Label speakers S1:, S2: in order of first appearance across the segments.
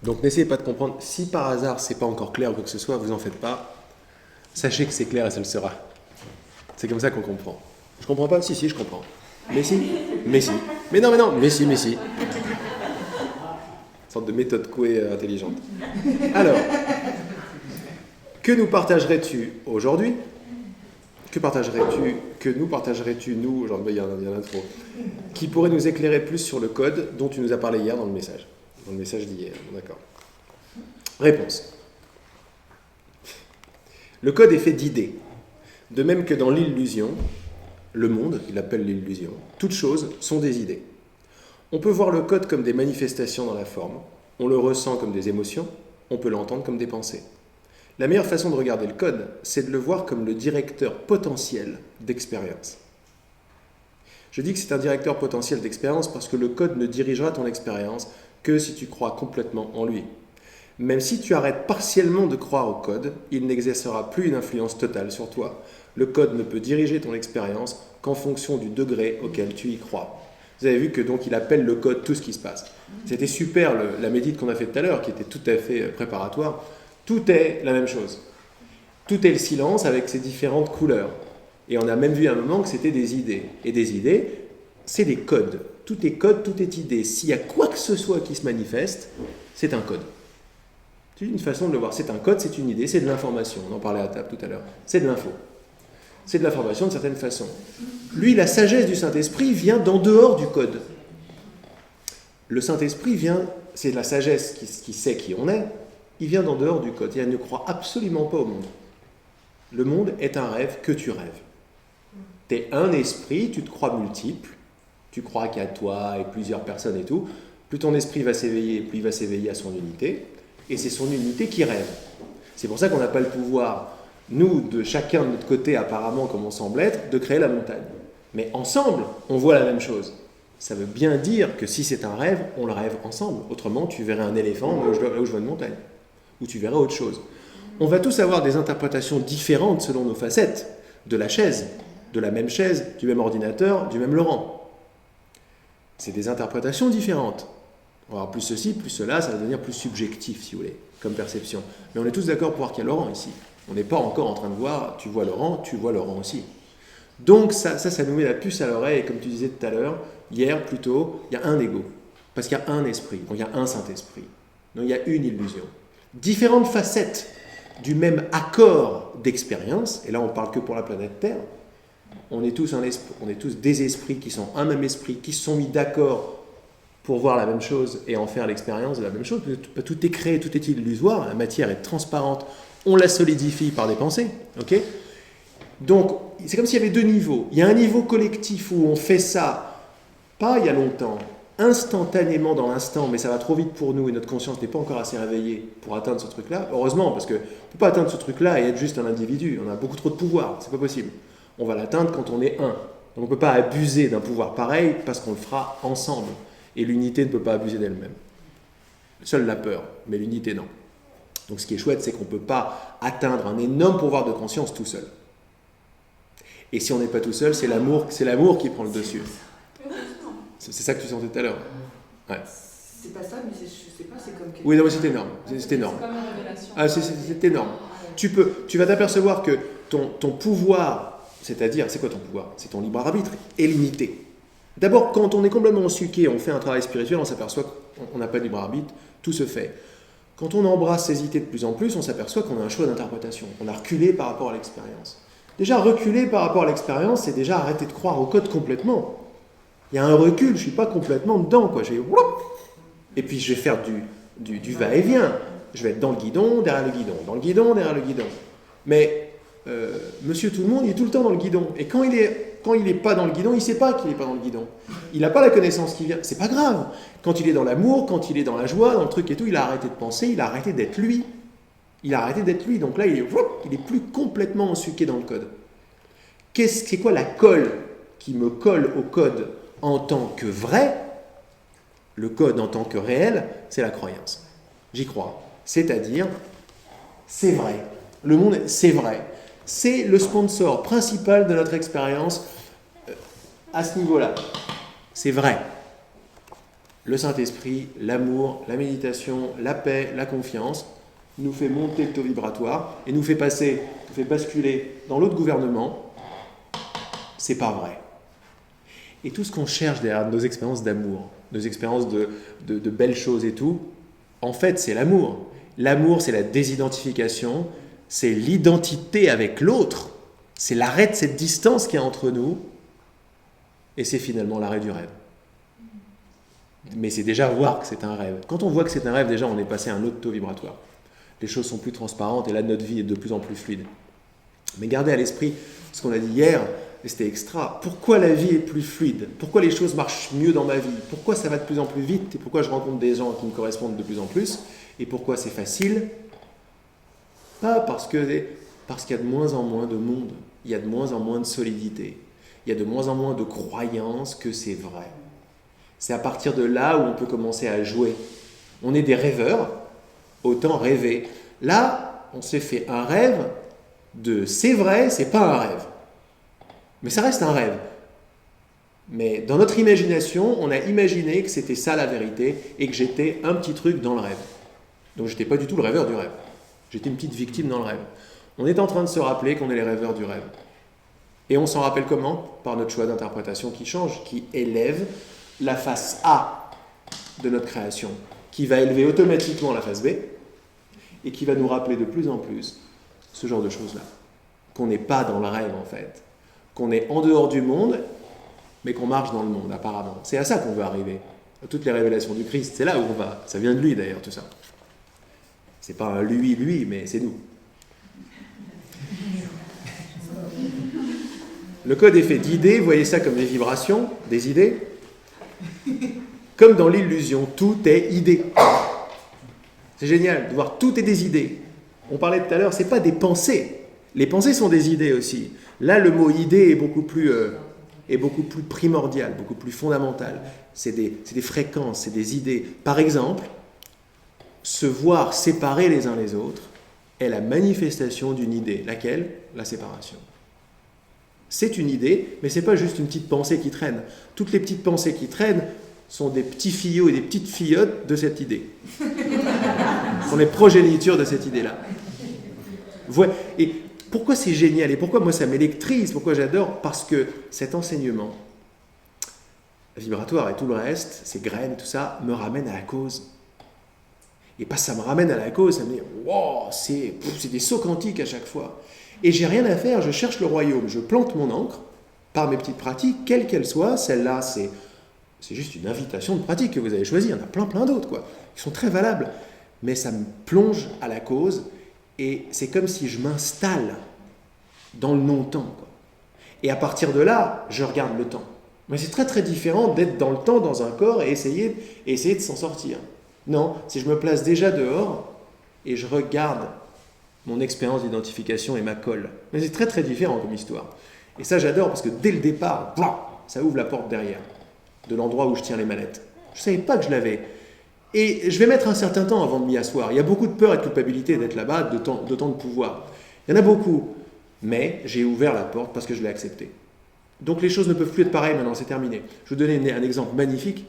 S1: Donc n'essayez pas de comprendre. Si par hasard c'est pas encore clair ou quoi que ce soit, vous en faites pas. Sachez que c'est clair et ça le sera. C'est comme ça qu'on comprend. Je comprends pas? Si, je comprends. Mais si. Mais non, mais si. Une sorte de méthode Coué intelligente. Alors, que nous partagerais-tu aujourd'hui? Que nous partagerais-tu, nous, aujourd'hui, il y en a trop, qui pourrait nous éclairer plus sur le code dont tu nous as parlé hier dans le message d'hier, d'accord. Réponse. Le code est fait d'idées. De même que dans l'illusion, le monde, il appelle l'illusion, toutes choses sont des idées. On peut voir le code comme des manifestations dans la forme, on le ressent comme des émotions, on peut l'entendre comme des pensées. La meilleure façon de regarder le code, c'est de le voir comme le directeur potentiel d'expérience. Je dis que c'est un directeur potentiel d'expérience parce que le code ne dirigera ton expérience que si tu crois complètement en lui. Même si tu arrêtes partiellement de croire au code, il n'exercera plus une influence totale sur toi. Le code ne peut diriger ton expérience qu'en fonction du degré auquel tu y crois. Vous avez vu que donc il appelle le code tout ce qui se passe. C'était super la médite qu'on a fait tout à l'heure, qui était tout à fait préparatoire. Tout est la même chose. Tout est le silence avec ses différentes couleurs. Et on a même vu à un moment que c'était des idées. Et des idées, c'est des codes. Tout est code, tout est idée. S'il y a quoi que ce soit qui se manifeste, c'est un code. C'est une façon de le voir. C'est un code, c'est une idée, c'est de l'information. On en parlait à table tout à l'heure. C'est de l'info. C'est de l'information de certaine façon. Lui, la sagesse du Saint-Esprit vient d'en dehors du code. Le Saint-Esprit vient, c'est la sagesse qui sait qui on est, il vient d'en dehors du code. Il ne croit absolument pas au monde. Le monde est un rêve que tu rêves. Tu es un esprit, tu te crois multiple, tu crois qu'il y a toi et plusieurs personnes et tout. Plus ton esprit va s'éveiller, plus il va s'éveiller à son unité. Et c'est son unité qui rêve. C'est pour ça qu'on n'a pas le pouvoir, nous, de chacun de notre côté, apparemment, comme on semble être, de créer la montagne. Mais ensemble, on voit la même chose. Ça veut bien dire que si c'est un rêve, on le rêve ensemble. Autrement, tu verrais un éléphant là où je vois une montagne. Ou tu verrais autre chose. On va tous avoir des interprétations différentes selon nos facettes de la chaise, de la même chaise, du même ordinateur, du même Laurent. C'est des interprétations différentes. On va avoir plus ceci, plus cela, ça va devenir plus subjectif, si vous voulez, comme perception. Mais on est tous d'accord pour voir qu'il y a Laurent ici. On n'est pas encore en train de voir, tu vois Laurent aussi. Donc ça nous met la puce à l'oreille, et comme tu disais tout à l'heure, hier plutôt, il y a un ego. Parce qu'il y a un esprit, donc il y a un Saint-Esprit. Donc il y a une illusion. Différentes facettes du même accord d'expérience, et là on ne parle que pour la planète Terre, on est tous des esprits qui sont un même esprit, qui se sont mis d'accord pour voir la même chose et en faire l'expérience de la même chose. Tout est créé, tout est illusoire, la matière est transparente, on la solidifie par des pensées. Okay, donc, c'est comme s'il y avait deux niveaux. Il y a un niveau collectif où on fait ça, pas il y a longtemps, instantanément dans l'instant, mais ça va trop vite pour nous et notre conscience n'est pas encore assez réveillée pour atteindre ce truc-là. Heureusement, parce qu'on ne peut pas atteindre ce truc-là et être juste un individu. On a beaucoup trop de pouvoir, c'est pas possible. On va l'atteindre quand on est un. Donc on ne peut pas abuser d'un pouvoir pareil parce qu'on le fera ensemble. Et l'unité ne peut pas abuser d'elle-même. Seule la peur, mais l'unité non. Donc ce qui est chouette, c'est qu'on ne peut pas atteindre un énorme pouvoir de conscience tout seul. Et si on n'est pas tout seul, c'est l'amour qui prend le dessus. C'est ça que tu sentais tout à l'heure. Ouais.
S2: C'est pas ça, mais je sais pas, c'est comme...
S1: Oui, non, mais c'est énorme. C'est énorme.
S2: C'est comme une révélation.
S1: Ah, c'est énorme. Tu vas t'apercevoir que ton pouvoir, c'est-à-dire, c'est quoi ton pouvoir? C'est ton libre arbitre, est limité. D'abord, quand on est complètement suqué, on fait un travail spirituel, on s'aperçoit qu'on n'a pas de libre arbitre, tout se fait. Quand on embrasse ces idées de plus en plus, on s'aperçoit qu'on a un choix d'interprétation. On a reculé par rapport à l'expérience. Déjà, reculer par rapport à l'expérience, c'est déjà arrêter de croire au code complètement. Il y a un recul, je ne suis pas complètement dedans, quoi. Et puis je vais faire du va-et-vient. Je vais être dans le guidon, derrière le guidon, dans le guidon, derrière le guidon. Mais monsieur tout le monde, il est tout le temps dans le guidon. Et quand il n'est pas dans le guidon, il ne sait pas qu'il n'est pas dans le guidon. Il n'a pas la connaissance qui vient. C'est pas grave. Quand il est dans l'amour, quand il est dans la joie, dans le truc et tout, il a arrêté de penser, il a arrêté d'être lui. Donc là, il est plus complètement ensuqué dans le code. C'est quoi la colle qui me colle au code en tant que vrai? Le code en tant que réel, c'est la croyance. J'y crois. C'est-à-dire, c'est vrai. Le monde, c'est vrai. C'est le sponsor principal de notre expérience à ce niveau-là. C'est vrai. le Saint-Esprit, l'amour, la méditation, la paix, la confiance, nous fait monter le taux vibratoire et nous fait basculer dans l'autre gouvernement. C'est pas vrai. Et tout ce qu'on cherche derrière nos expériences d'amour, nos expériences de belles choses et tout, en fait, c'est l'amour. L'amour, c'est la désidentification, c'est l'identité avec l'autre, c'est l'arrêt de cette distance qui est entre nous, et c'est finalement l'arrêt du rêve. Mais c'est déjà voir que c'est un rêve. Quand on voit que c'est un rêve, déjà, on est passé à un autre taux vibratoire. Les choses sont plus transparentes et là, notre vie est de plus en plus fluide. Mais gardez à l'esprit ce qu'on a dit hier, et c'était extra. Pourquoi la vie est plus fluide? Pourquoi les choses marchent mieux dans ma vie? Pourquoi ça va de plus en plus vite? Et pourquoi je rencontre des gens qui me correspondent de plus en plus? Et pourquoi c'est facile? Pas parce qu'il y a de moins en moins de monde, il y a de moins en moins de solidité, il y a de moins en moins de croyances que c'est vrai. C'est à partir de là où on peut commencer à jouer. On est des rêveurs, autant rêver. Là, on s'est fait un rêve de c'est vrai, c'est pas un rêve. Mais ça reste un rêve. Mais dans notre imagination, on a imaginé que c'était ça la vérité et que j'étais un petit truc dans le rêve. Donc j'étais pas du tout le rêveur du rêve. J'étais une petite victime dans le rêve. On est en train de se rappeler qu'on est les rêveurs du rêve. Et on s'en rappelle comment? Par notre choix d'interprétation qui change, qui élève la face A de notre création, qui va élever automatiquement la face B et qui va nous rappeler de plus en plus ce genre de choses-là. Qu'on n'est pas dans le rêve en fait. Qu'on est en dehors du monde, mais qu'on marche dans le monde apparemment. C'est à ça qu'on veut arriver. Toutes les révélations du Christ, c'est là où on va. Ça vient de lui d'ailleurs tout ça. C'est pas un lui, mais c'est nous. Le code est fait d'idées, voyez ça comme des vibrations, des idées. Comme dans l'illusion, tout est idée. C'est génial de voir tout est des idées. On parlait tout à l'heure, c'est pas des pensées. Les pensées sont des idées aussi. Là, le mot idée est beaucoup plus primordial, beaucoup plus fondamental. C'est des fréquences, c'est des idées. Par exemple, se voir séparés les uns les autres est la manifestation d'une idée. Laquelle? La séparation. C'est une idée, mais ce n'est pas juste une petite pensée qui traîne. Toutes les petites pensées qui traînent sont des petits fillots et des petites fillottes de cette idée. sont les progénitures de cette idée-là. Et pourquoi c'est génial et pourquoi moi ça m'électrise, pourquoi j'adore? Parce que cet enseignement vibratoire et tout le reste, ces graines, tout ça, me ramène à la cause. Et pas ça me ramène à la cause, ça me dit wow, c'est des sauts quantiques à chaque fois. Et j'ai rien à faire, je cherche le royaume, je plante mon encre par mes petites pratiques, quelles qu'elles soient. Celle-là, c'est juste une invitation de pratique que vous avez choisie. Il y en a plein d'autres, quoi, qui sont très valables. Mais ça me plonge à la cause et c'est comme si je m'installe dans le non-temps, quoi. Et à partir de là, je regarde le temps. Mais c'est très très différent d'être dans le temps, dans un corps et essayer de s'en sortir. Non, si je me place déjà dehors et je regarde mon expérience d'identification et ma colle. Mais c'est très très différent comme histoire. Et ça j'adore parce que dès le départ, ça ouvre la porte derrière, de l'endroit où je tiens les manettes. Je ne savais pas que je l'avais. Et je vais mettre un certain temps avant de m'y asseoir. Il y a beaucoup de peur et de culpabilité d'être là-bas, d'autant de pouvoir. Il y en a beaucoup. Mais j'ai ouvert la porte parce que je l'ai accepté. Donc les choses ne peuvent plus être pareilles maintenant, c'est terminé. Je vais vous donner un exemple magnifique.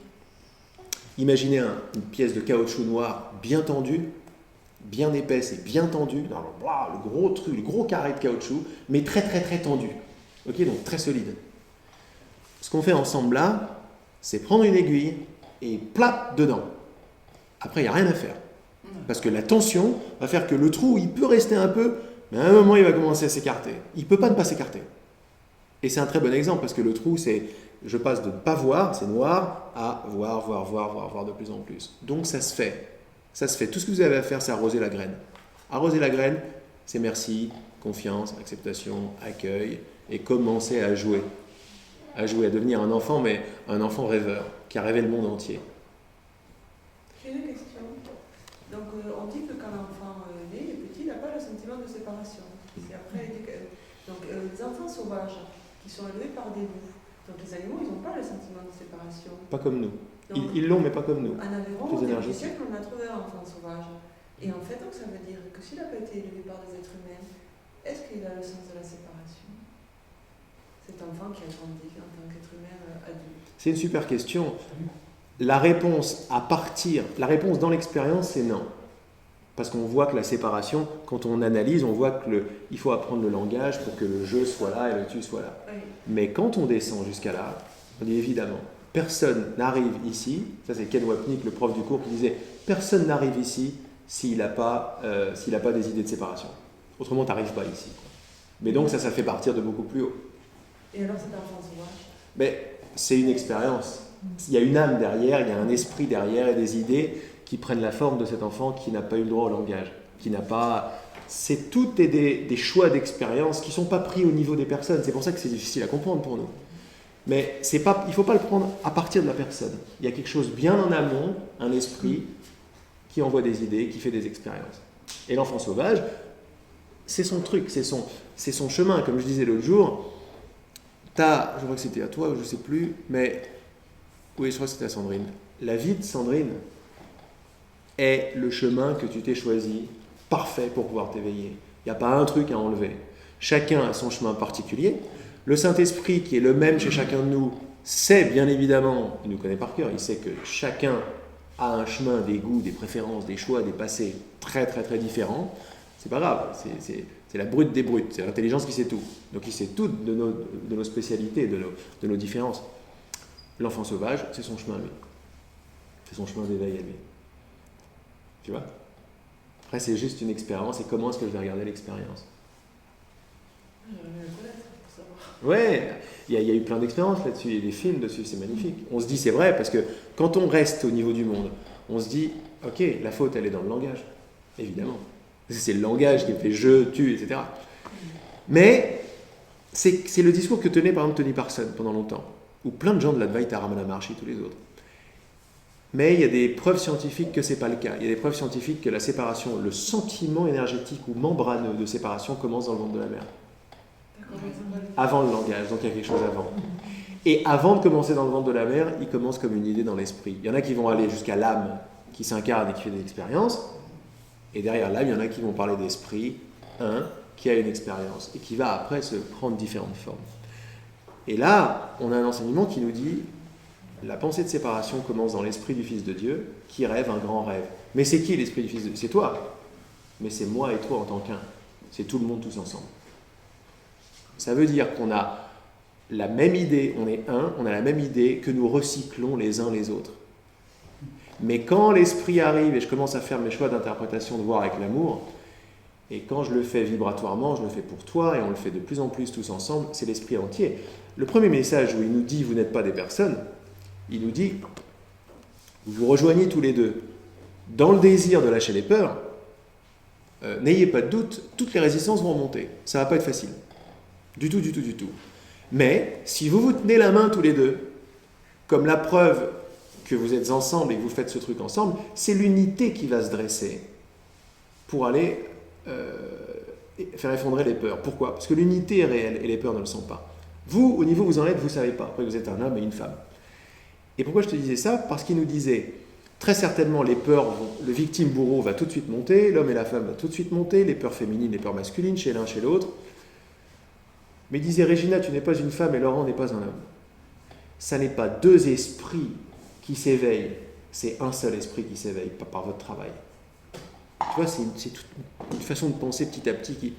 S1: Imaginez une pièce de caoutchouc noir bien tendue, bien épaisse et bien tendue, dans le gros truc, le gros carré de caoutchouc, mais très très très tendu. Ok, donc très solide. Ce qu'on fait ensemble là, c'est prendre une aiguille et plap dedans. Après, il n'y a rien à faire. Parce que la tension va faire que le trou, il peut rester un peu, mais à un moment, il va commencer à s'écarter. Il ne peut pas ne pas s'écarter. Et c'est un très bon exemple parce que le trou, c'est je passe de ne pas voir, c'est noir, à voir de plus en plus. Donc ça se fait. Ça se fait. Tout ce que vous avez à faire, c'est arroser la graine. Arroser la graine, c'est merci, confiance, acceptation, accueil, et commencer à jouer. À devenir un enfant, mais un enfant rêveur, qui a rêvé le monde entier.
S2: J'ai une question. Donc on dit que quand l'enfant naît, il est petit, il n'a pas le sentiment de séparation. C'est après, donc les enfants sauvages qui sont élevés par des loups, donc les animaux, ils n'ont pas le sentiment de séparation.
S1: Pas comme nous. Donc, ils l'ont, mais pas comme nous.
S2: En Aveyron, au début du siècle, on a trouvé un enfant sauvage. Et en fait, donc, ça veut dire que s'il n'a pas été élevé par des êtres humains, est-ce qu'il a le sens de la séparation? Cet enfant qui a grandi en tant qu'être humain adulte.
S1: C'est une super question. La réponse dans l'expérience, c'est non. Parce qu'on voit que la séparation, quand on analyse, on voit qu'il faut apprendre le langage pour que le je soit là et le tu soit là.
S2: Oui.
S1: Mais quand on descend jusqu'à là, on dit évidemment, personne n'arrive ici, ça c'est Ken Wapnick, le prof du cours, qui disait, personne n'arrive ici s'il n'a pas des idées de séparation. Autrement, tu n'arrives pas ici. Mais donc ça fait partir de beaucoup plus haut.
S2: Et alors cet enfant sauvage?
S1: Mais c'est une expérience. Il y a une âme derrière, il y a un esprit derrière et des idées qui prennent la forme de cet enfant qui n'a pas eu le droit au langage, qui n'a pas... C'est tout des choix d'expérience qui ne sont pas pris au niveau des personnes. C'est pour ça que c'est difficile à comprendre pour nous. Mais il ne faut pas le prendre à partir de la personne. Il y a quelque chose bien en amont, un esprit qui envoie des idées, qui fait des expériences. Et l'enfant sauvage, c'est son truc, c'est son chemin. Comme je disais l'autre jour, je crois que c'était à toi, je ne sais plus, mais oui, je crois que c'était à Sandrine. La vie de Sandrine est le chemin que tu t'es choisi, parfait pour pouvoir t'éveiller. Il n'y a pas un truc à enlever. Chacun a son chemin particulier. Le Saint-Esprit, qui est le même chez chacun de nous, sait bien évidemment, il nous connaît par cœur, il sait que chacun a un chemin, des goûts, des préférences, des choix, des passés très très très différents. C'est pas grave, c'est la brute des brutes, c'est l'intelligence qui sait tout. Donc il sait tout de nos spécialités, de nos différences. L'enfant sauvage, c'est son chemin à lui. C'est son chemin d'éveil à lui. Tu vois? Après, c'est juste une expérience, et comment est-ce que je vais regarder l'expérience?
S2: J'aimerais bien le connaître pour savoir.
S1: Ouais, il y a eu plein d'expériences là-dessus, il y a des films dessus, c'est magnifique. On se dit, c'est vrai, parce que quand on reste au niveau du monde, on se dit, ok, la faute, elle est dans le langage, évidemment. C'est le langage qui fait je, tu, etc. Mais c'est le discours que tenait par exemple Tony Parsons pendant longtemps, ou plein de gens de l'Advaita Ramana Maharshi, tous les autres. Mais il y a des preuves scientifiques que ce n'est pas le cas. Il y a des preuves scientifiques que la séparation, le sentiment énergétique ou membraneux de séparation commence dans le ventre de la mère. Avant le langage, donc il y a quelque chose avant. Et avant de commencer dans le ventre de la mère, il commence comme une idée dans l'esprit. Il y en a qui vont aller jusqu'à l'âme qui s'incarne et qui fait des expériences. Et derrière l'âme, il y en a qui vont parler d'esprit, qui a une expérience et qui va après se prendre différentes formes. Et là, on a un enseignement qui nous dit la pensée de séparation commence dans l'esprit du Fils de Dieu qui rêve un grand rêve. Mais c'est qui l'esprit du Fils de Dieu? C'est toi. Mais c'est moi et toi en tant qu'un. C'est tout le monde tous ensemble. Ça veut dire qu'on a la même idée, on est un, on a la même idée que nous recyclons les uns les autres. Mais quand l'esprit arrive et je commence à faire mes choix d'interprétation, de voir avec l'amour, et quand je le fais vibratoirement, je le fais pour toi, et on le fait de plus en plus tous ensemble, c'est l'esprit entier. Le premier message où il nous dit « vous n'êtes pas des personnes », il nous dit « vous vous rejoignez tous les deux dans le désir de lâcher les peurs, n'ayez pas de doute, toutes les résistances vont remonter. Ça ne va pas être facile. Du tout, du tout, du tout. Mais si vous vous tenez la main tous les deux, comme la preuve que vous êtes ensemble et que vous faites ce truc ensemble, c'est l'unité qui va se dresser pour aller faire effondrer les peurs. Pourquoi? Parce que l'unité est réelle et les peurs ne le sont pas. Vous, au niveau où vous en êtes, vous ne savez pas. Après, vous êtes un homme et une femme. Et pourquoi je te disais ça? Parce qu'il nous disait, très certainement, les peurs, le victime-bourreau va tout de suite monter, l'homme et la femme vont tout de suite monter, les peurs féminines, les peurs masculines, chez l'un, chez l'autre. Mais il disait, Régina, tu n'es pas une femme et Laurent n'est pas un homme. Ça n'est pas deux esprits qui s'éveillent, c'est un seul esprit qui s'éveille par votre travail. Tu vois, c'est toute une façon de penser petit à petit qui...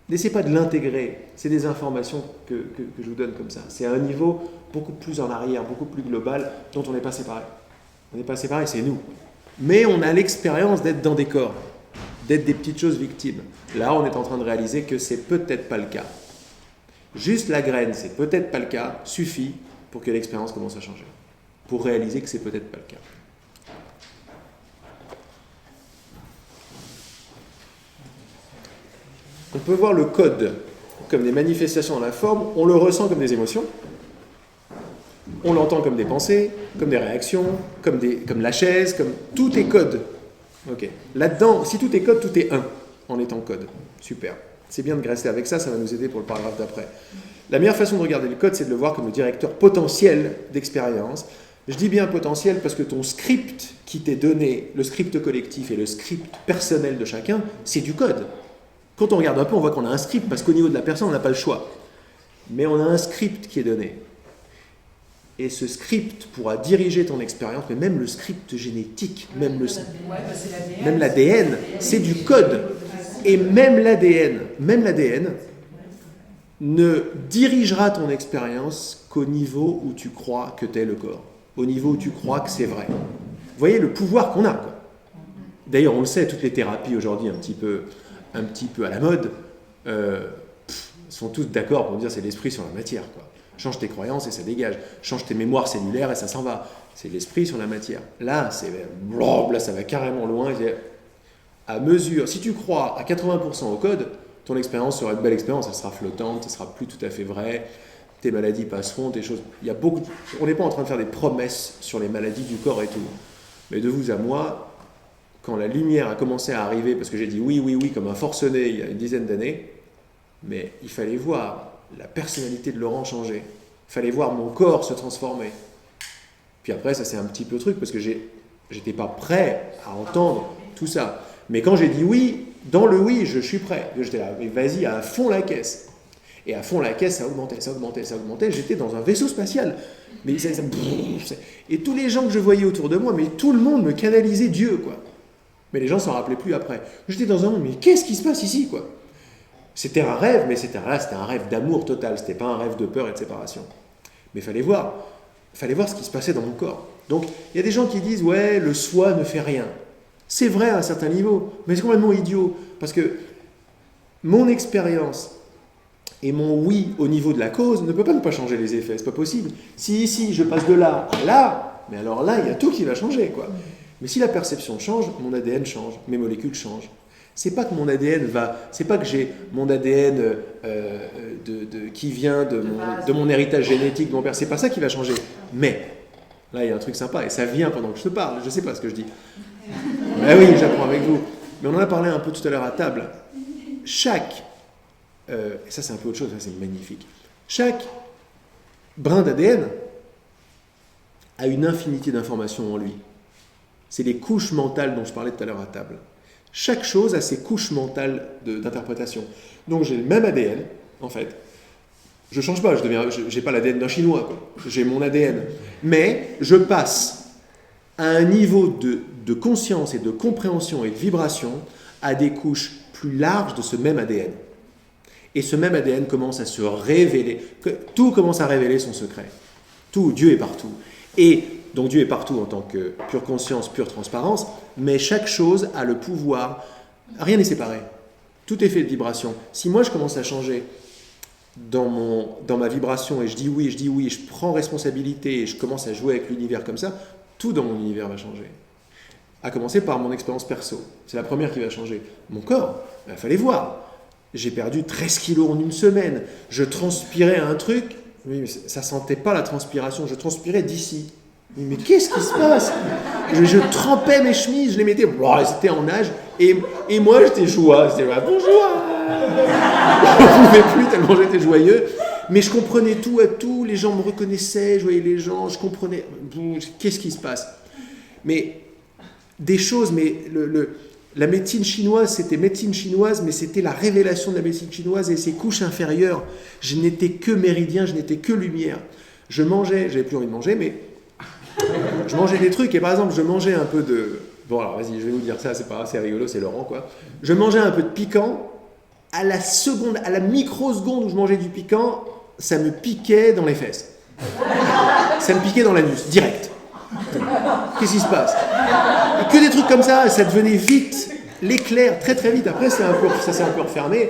S1: N'essayez pas de l'intégrer, c'est des informations que je vous donne comme ça. C'est à un niveau beaucoup plus en arrière, beaucoup plus global, dont on n'est pas séparés. On n'est pas séparés, c'est nous. Mais on a l'expérience d'être dans des corps, d'être des petites choses victimes. Là, on est en train de réaliser que c'est peut-être pas le cas. Juste la graine, c'est peut-être pas le cas, suffit pour que l'expérience commence à changer. Pour réaliser que c'est peut-être pas le cas. On peut voir le code comme des manifestations dans la forme, on le ressent comme des émotions, on l'entend comme des pensées, comme des réactions, comme la chaise, comme tout est code. Okay. Là-dedans, si tout est code, tout est un en étant code. Super. C'est bien de rester avec ça, ça va nous aider pour le paragraphe d'après. La meilleure façon de regarder le code, c'est de le voir comme le directeur potentiel d'expérience. Je dis bien potentiel parce que ton script qui t'est donné, le script collectif et le script personnel de chacun, c'est du code. Quand on regarde un peu, on voit qu'on a un script parce qu'au niveau de la personne, on n'a pas le choix. Mais on a un script qui est donné. Et ce script pourra diriger ton expérience, mais même le script génétique, même l'ADN, c'est du code. Et même l'ADN ne dirigera ton expérience qu'au niveau où tu crois que t'es le corps, au niveau où tu crois que c'est vrai. Vous voyez le pouvoir qu'on a, quoi. D'ailleurs, on le sait, toutes les thérapies aujourd'hui un petit peu à la mode sont toutes d'accord pour dire c'est l'esprit sur la matière, quoi. Change tes croyances et ça dégage. Change tes mémoires cellulaires et ça s'en va. C'est l'esprit sur la matière. Là, là, ça va carrément loin. À mesure, si tu crois à 80% au code, ton expérience sera une belle expérience. Elle sera flottante, elle sera plus tout à fait vraie. Tes maladies passeront, tes choses. On n'est pas en train de faire des promesses sur les maladies du corps et tout. Mais de vous à moi, quand la lumière a commencé à arriver, parce que j'ai dit oui, oui, oui, comme un forcené il y a une dizaine d'années, mais il fallait voir la personnalité de Laurent changer. Il fallait voir mon corps se transformer. Puis après, ça c'est un petit peu truc, parce que j'étais pas prêt à entendre tout ça. Mais quand j'ai dit oui, dans le oui, je suis prêt. J'étais là, mais vas-y, à fond la caisse. Et à fond la caisse, ça augmentait. J'étais dans un vaisseau spatial. Mais et tous les gens que je voyais autour de moi, mais tout le monde me canalisait Dieu, quoi. Mais les gens s'en rappelaient plus après. J'étais dans un monde, mais qu'est-ce qui se passe ici, quoi? C'était un rêve, mais c'était un rêve d'amour total. C'était pas un rêve de peur et de séparation. Mais il fallait voir ce qui se passait dans mon corps. Donc, il y a des gens qui disent, ouais, le soi ne fait rien. C'est vrai à un certain niveau, mais c'est complètement idiot. Parce que mon expérience et mon oui au niveau de la cause ne peut pas ne pas changer les effets. C'est pas possible. Si ici, je passe de là à là, mais alors là, il y a tout qui va changer, quoi. Mais si la perception change, mon ADN change, mes molécules changent. C'est pas que mon ADN c'est pas que j'ai mon ADN qui vient de mon héritage génétique de mon père. C'est pas ça qui va changer. Mais là, il y a un truc sympa et ça vient pendant que je te parle. Je sais pas ce que je dis. Ben oui, j'apprends avec vous. Mais on en a parlé un peu tout à l'heure à table. Et ça c'est un peu autre chose, ça c'est magnifique. Chaque brin d'ADN a une infinité d'informations en lui. C'est les couches mentales dont je parlais tout à l'heure à table. Chaque chose a ses couches mentales d'interprétation. Donc j'ai le même ADN, en fait. Je ne change pas, je n'ai pas l'ADN d'un Chinois, quoi. J'ai mon ADN. Mais je passe à un niveau de conscience et de compréhension et de vibration à des couches plus larges de ce même ADN. Et ce même ADN commence à se révéler. Tout commence à révéler son secret. Tout, Dieu est partout. Et donc Dieu est partout en tant que pure conscience, pure transparence, mais chaque chose a le pouvoir. Rien n'est séparé. Tout est fait de vibration. Si moi je commence à changer dans ma vibration et je dis oui, je prends responsabilité et je commence à jouer avec l'univers comme ça, tout dans mon univers va changer. À commencer par mon expérience perso. C'est la première qui va changer. Mon corps, il fallait voir. J'ai perdu 13 kilos en une semaine. Je transpirais un truc, mais ça ne sentait pas la transpiration. Je transpirais d'ici. Mais qu'est-ce qui se passe? Je trempais mes chemises, je les mettais, c'était en nage, et moi j'étais joie, bonjour. Je ne pouvais plus tellement j'étais joyeux, mais je comprenais tout à tout, les gens me reconnaissaient, je voyais les gens, je comprenais, qu'est-ce qui se passe? Mais des choses, mais la médecine chinoise, c'était médecine chinoise, mais c'était la révélation de la médecine chinoise et ses couches inférieures. Je n'étais que méridien, je n'étais que lumière. Je mangeais, j'avais plus envie de manger, mais je mangeais des trucs, et par exemple, je mangeais un peu de... Bon, alors, vas-y, je vais vous dire ça, c'est pas grave, c'est rigolo, c'est Laurent, quoi. Je mangeais un peu de piquant, à la microseconde où je mangeais du piquant, ça me piquait dans les fesses. Ça me piquait dans l'anus, direct. Qu'est-ce qui se passe? Et que des trucs comme ça devenait vite, l'éclair, très très vite. Après, ça s'est un peu refermé.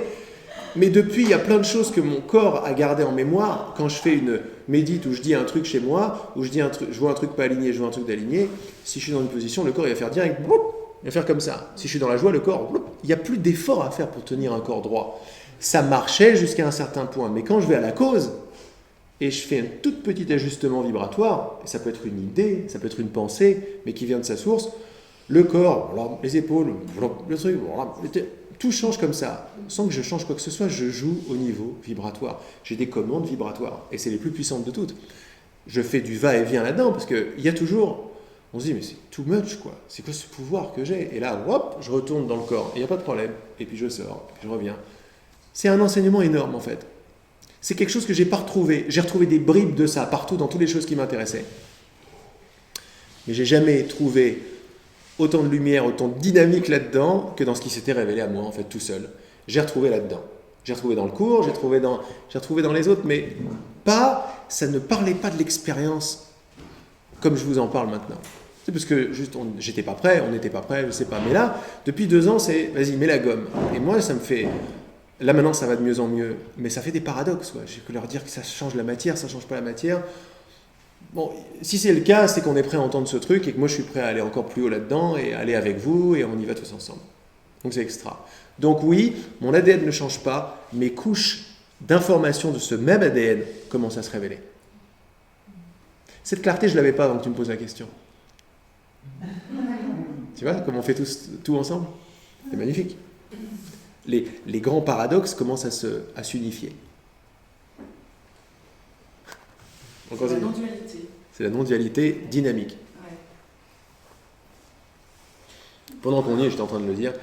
S1: Mais depuis, il y a plein de choses que mon corps a gardées en mémoire. Quand je fais une médite où je dis un truc chez moi, où je vois un truc pas aligné, je vois un truc d'aligné, si je suis dans une position, le corps il va faire direct, il va faire comme ça. Si je suis dans la joie, le corps, il n'y a plus d'effort à faire pour tenir un corps droit. Ça marchait jusqu'à un certain point. Mais quand je vais à la cause, et je fais un tout petit ajustement vibratoire, et ça peut être une idée, ça peut être une pensée, mais qui vient de sa source, le corps, les épaules, le truc, tout change comme ça. Sans que je change quoi que ce soit, je joue au niveau vibratoire. J'ai des commandes vibratoires, et c'est les plus puissantes de toutes. Je fais du va-et-vient là-dedans, parce qu'il y a toujours... On se dit, mais c'est too much, quoi. C'est quoi ce pouvoir que j'ai? Et là, hop, je retourne dans le corps, et il n'y a pas de problème. Et puis je sors, et puis je reviens. C'est un enseignement énorme, en fait. C'est quelque chose que j'ai pas retrouvé. J'ai retrouvé des bribes de ça partout dans toutes les choses qui m'intéressaient. Mais j'ai jamais trouvé autant de lumière, autant de dynamique là-dedans que dans ce qui s'était révélé à moi, en fait, tout seul. J'ai retrouvé là-dedans. J'ai retrouvé dans le cours, j'ai retrouvé dans les autres, mais ça ne parlait pas de l'expérience comme je vous en parle maintenant. C'est parce que juste, j'étais pas prêt, on n'était pas prêt, je sais pas. Mais là, depuis 2 ans, c'est vas-y, mets la gomme. Et moi, ça me fait. Là maintenant, ça va de mieux en mieux, mais ça fait des paradoxes. Quoi. J'ai que leur dire que ça change la matière, ça change pas la matière. Bon, si c'est le cas, c'est qu'on est prêt à entendre ce truc et que moi, je suis prêt à aller encore plus haut là-dedans et aller avec vous et on y va tous ensemble. Donc c'est extra. Donc oui, mon ADN ne change pas, mes couches d'informations de ce même ADN commencent à se révéler. Cette clarté, je ne l'avais pas avant que tu me poses la question. Tu vois, comme on fait tout ensemble? C'est magnifique. Les grands paradoxes commencent à s'unifier.
S3: C'est la non-dualité.
S1: C'est la non-dualité dynamique.
S3: Ouais.
S1: Pendant qu'on y est, j'étais en train de le dire,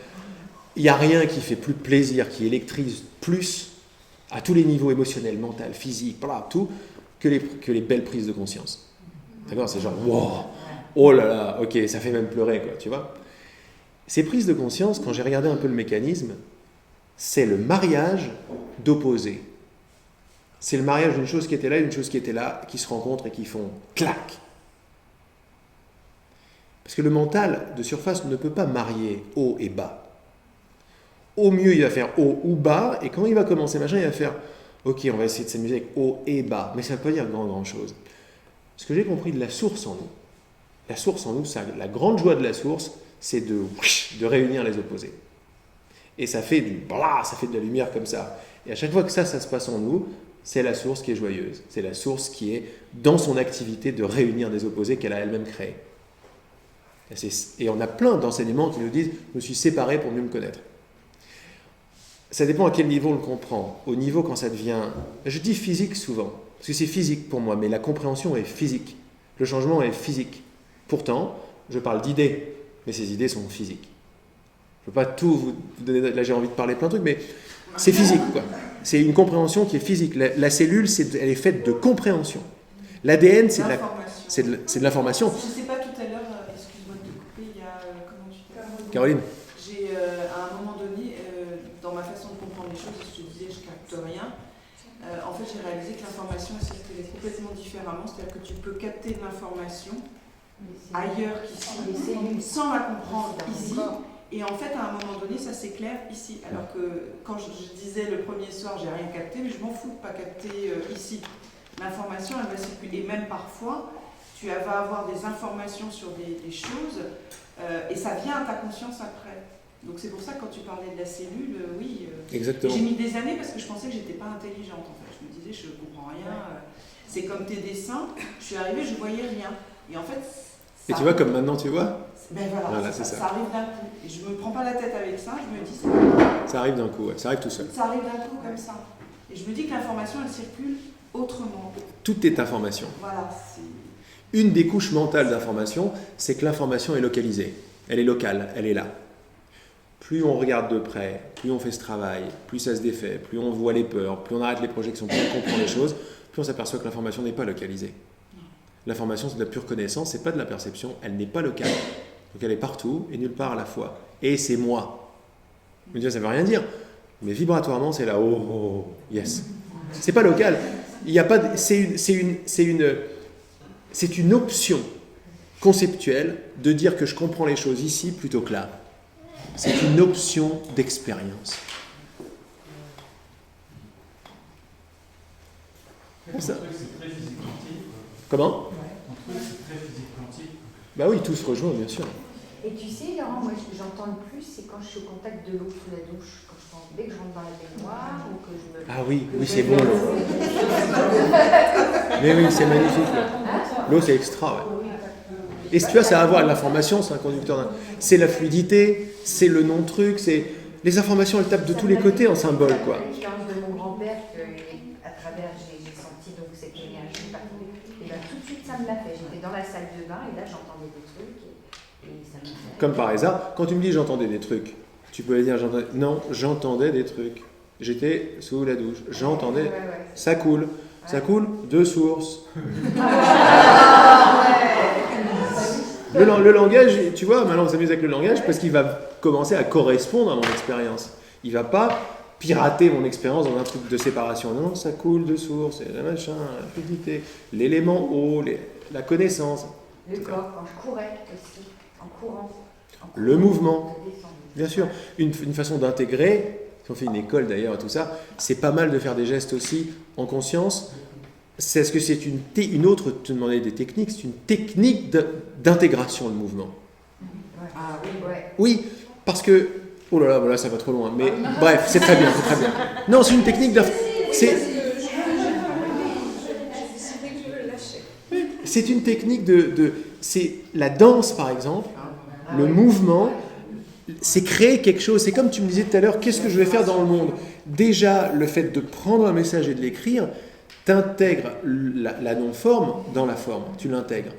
S1: il n'y a rien qui fait plus plaisir, qui électrise plus à tous les niveaux émotionnels, mental, physique, tout, que les belles prises de conscience. D'accord? C'est genre, wow, oh là là, ok, ça fait même pleurer, quoi, tu vois. Ces prises de conscience, quand j'ai regardé un peu le mécanisme, c'est le mariage d'opposés. C'est le mariage d'une chose qui était là et d'une chose qui était là, qui se rencontrent et qui font clac. Parce que le mental de surface ne peut pas marier haut et bas. Au mieux, il va faire haut ou bas, et quand il va commencer machin, il va faire ok, on va essayer de s'amuser avec haut et bas, mais ça ne veut pas dire grand chose. Ce que j'ai compris de la source en nous, la grande joie de la source, c'est de réunir les opposés. Et ça fait ça fait de la lumière comme ça. Et à chaque fois que ça se passe en nous, c'est la source qui est joyeuse. C'est la source qui est dans son activité de réunir des opposés qu'elle a elle-même créés. Et on a plein d'enseignements qui nous disent « je me suis séparé pour mieux me connaître ». Ça dépend à quel niveau on le comprend. Au niveau quand ça devient... Je dis physique souvent, parce que c'est physique pour moi, mais la compréhension est physique. Le changement est physique. Pourtant, je parle d'idées, mais ces idées sont physiques. Je ne peux pas tout vous donner... Là, j'ai envie de parler plein de trucs, mais c'est physique, quoi. C'est une compréhension qui est physique. La cellule, elle est faite de compréhension. L'ADN, c'est de l'information.
S3: Je ne sais pas tout à l'heure, excuse-moi de te couper, il y a... comment tu t'appelles ?
S1: Caroline.
S3: J'ai, à un moment donné, dans ma façon de comprendre les choses, je te disais, je capte rien. En fait, j'ai réalisé que l'information elle circulait complètement différemment. C'est-à-dire que tu peux capter de l'information ailleurs qu'ici, sans la comprendre ici. Et en fait, à un moment donné, ça s'éclaire ici. Alors que quand je disais le premier soir, j'ai rien capté, mais je m'en fous de ne pas capter ici. L'information, elle va circuler. Et même parfois, tu vas avoir des informations sur des choses et ça vient à ta conscience après. Donc c'est pour ça que quand tu parlais de la cellule, oui.
S1: Exactement.
S3: J'ai mis des années parce que je pensais que j'étais pas intelligente en fait. Je me disais, je comprends rien. C'est comme tes dessins. Je suis arrivée, je voyais rien. Et en fait.
S1: Et tu vois comme maintenant tu vois.
S3: Ben voilà,
S1: c'est ça.
S3: Ça arrive d'un coup. Et je me prends pas la tête avec ça. Je me dis.
S1: Ça arrive d'un coup. Ouais. Ça arrive tout seul.
S3: Ça arrive d'un coup comme ça. Et je me dis que l'information, elle circule autrement.
S1: Tout est information.
S3: Voilà.
S1: Une des couches mentales d'information, c'est que l'information est localisée. Elle est locale. Elle est là. Plus on regarde de près, plus on fait ce travail, plus ça se défait, plus on voit les peurs, plus on arrête les projections, plus on comprend les choses, plus on s'aperçoit que l'information n'est pas localisée. L'information, c'est de la pure connaissance, c'est pas de la perception, elle n'est pas locale. Donc elle est partout et nulle part à la fois. Et c'est moi. Je me dis, ça ne veut rien dire. Mais vibratoirement, c'est là, oh, yes. C'est pas local. Il y a pas, c'est une option conceptuelle de dire que je comprends les choses ici plutôt que là. C'est une option d'expérience. Ça. Comment ?
S4: C'est très physique quantique.
S1: Bah oui, tout se rejoint, bien sûr.
S5: Et tu sais, Laurent, moi, j'entends le plus, c'est quand je suis au contact de l'eau sous la douche. Dès que je rentre dans la baignoire ou que je me...
S1: Ah oui, c'est bon l'eau. Mais oui, c'est magnifique. L'eau, c'est extra, ouais. Et si tu vois, ça a à voir avec l'information, c'est un conducteur. C'est la fluidité, c'est le non-truc, c'est... Les informations, elles tapent de tous les côtés en symbole, quoi.
S5: L'expérience de mon grand-père, à travers, j'ai senti donc cette énergie partout. Et bien tout de suite, ça me l'a fait. J'étais dans la salle de bain et là, j'entendais des trucs et ça me fait...
S1: Comme par hasard, quand tu me dis j'entendais des trucs, tu peux dire non, j'entendais des trucs. J'étais sous la douche, j'entendais,
S5: Ouais.
S1: ça coule. Ça coule de source. Le langage, tu vois, maintenant on s'amuse avec le langage parce qu'il va commencer à correspondre à mon expérience. Il va pas pirater mon expérience dans un truc de séparation. Non, ça coule de source, et le machin, la fluidité, l'élément eau, la connaissance.
S5: Le corps, quand je courais aussi, en courant.
S1: Le mouvement.
S5: de descendre.
S1: Bien sûr, une façon d'intégrer, si on fait une école d'ailleurs et tout ça, c'est pas mal de faire des gestes aussi en conscience. Est-ce que c'est une autre, tu demandais des techniques, c'est une technique d'intégration, le mouvement.
S3: Ah oui.
S5: Ouais.
S1: Oui, parce que, oh là là, voilà, ça va trop loin, mais bref, c'est très bien, c'est très bien. Non, c'est une technique c'est une technique c'est la danse par exemple, le mouvement, c'est créer quelque chose. C'est comme tu me disais tout à l'heure, qu'est-ce que je vais faire dans le monde? Déjà, le fait de prendre un message et de l'écrire, t'intègres la non-forme dans la forme, tu l'intègres.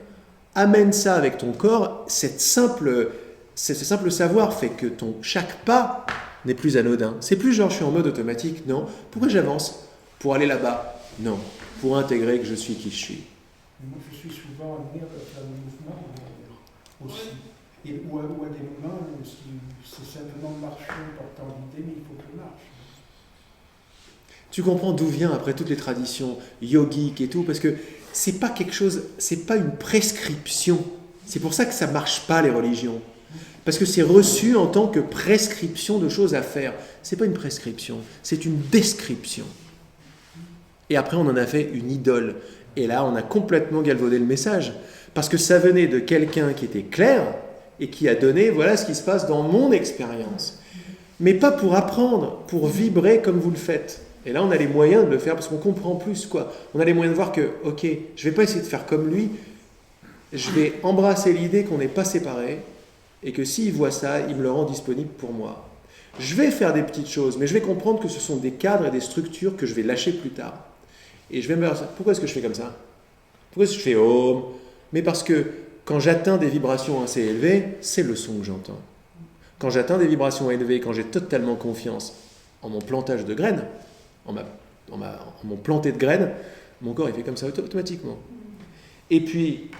S1: Amène ça avec ton corps, ce simple savoir fait que chaque pas n'est plus anodin. C'est plus genre je suis en mode automatique, non. Pourquoi j'avance? Pour aller là-bas? Non. Pour intégrer que je suis qui je suis.
S6: Moi, je suis souvent amené à faire des mouvements aussi. Ou à des moments où c'est simplement marcher en portant l'idée, mais il faut que je marche.
S1: Tu comprends d'où vient après toutes les traditions yogiques et tout, parce que c'est pas quelque chose, c'est pas une prescription. C'est pour ça que ça marche pas les religions, parce que c'est reçu en tant que prescription de choses à faire. C'est pas une prescription, c'est une description. Et après on en a fait une idole. Et là on a complètement galvaudé le message, parce que ça venait de quelqu'un qui était clair et qui a donné voilà ce qui se passe dans mon expérience, mais pas pour apprendre, pour vibrer comme vous le faites. Et là, on a les moyens de le faire parce qu'on comprend plus, quoi. On a les moyens de voir que, ok, je vais pas essayer de faire comme lui, je vais embrasser l'idée qu'on n'est pas séparés et que s'il voit ça, il me le rend disponible pour moi. Je vais faire des petites choses, mais je vais comprendre que ce sont des cadres et des structures que je vais lâcher plus tard. Et je vais me dire, pourquoi est-ce que je fais comme ça? Pourquoi est-ce que je fais Om? Mais parce que quand j'atteins des vibrations assez élevées, c'est le son que j'entends. Quand j'atteins des vibrations élevées, quand j'ai totalement confiance en mon plantage de graines, en mon planté de graines, mon corps il fait comme ça automatiquement. Et puis,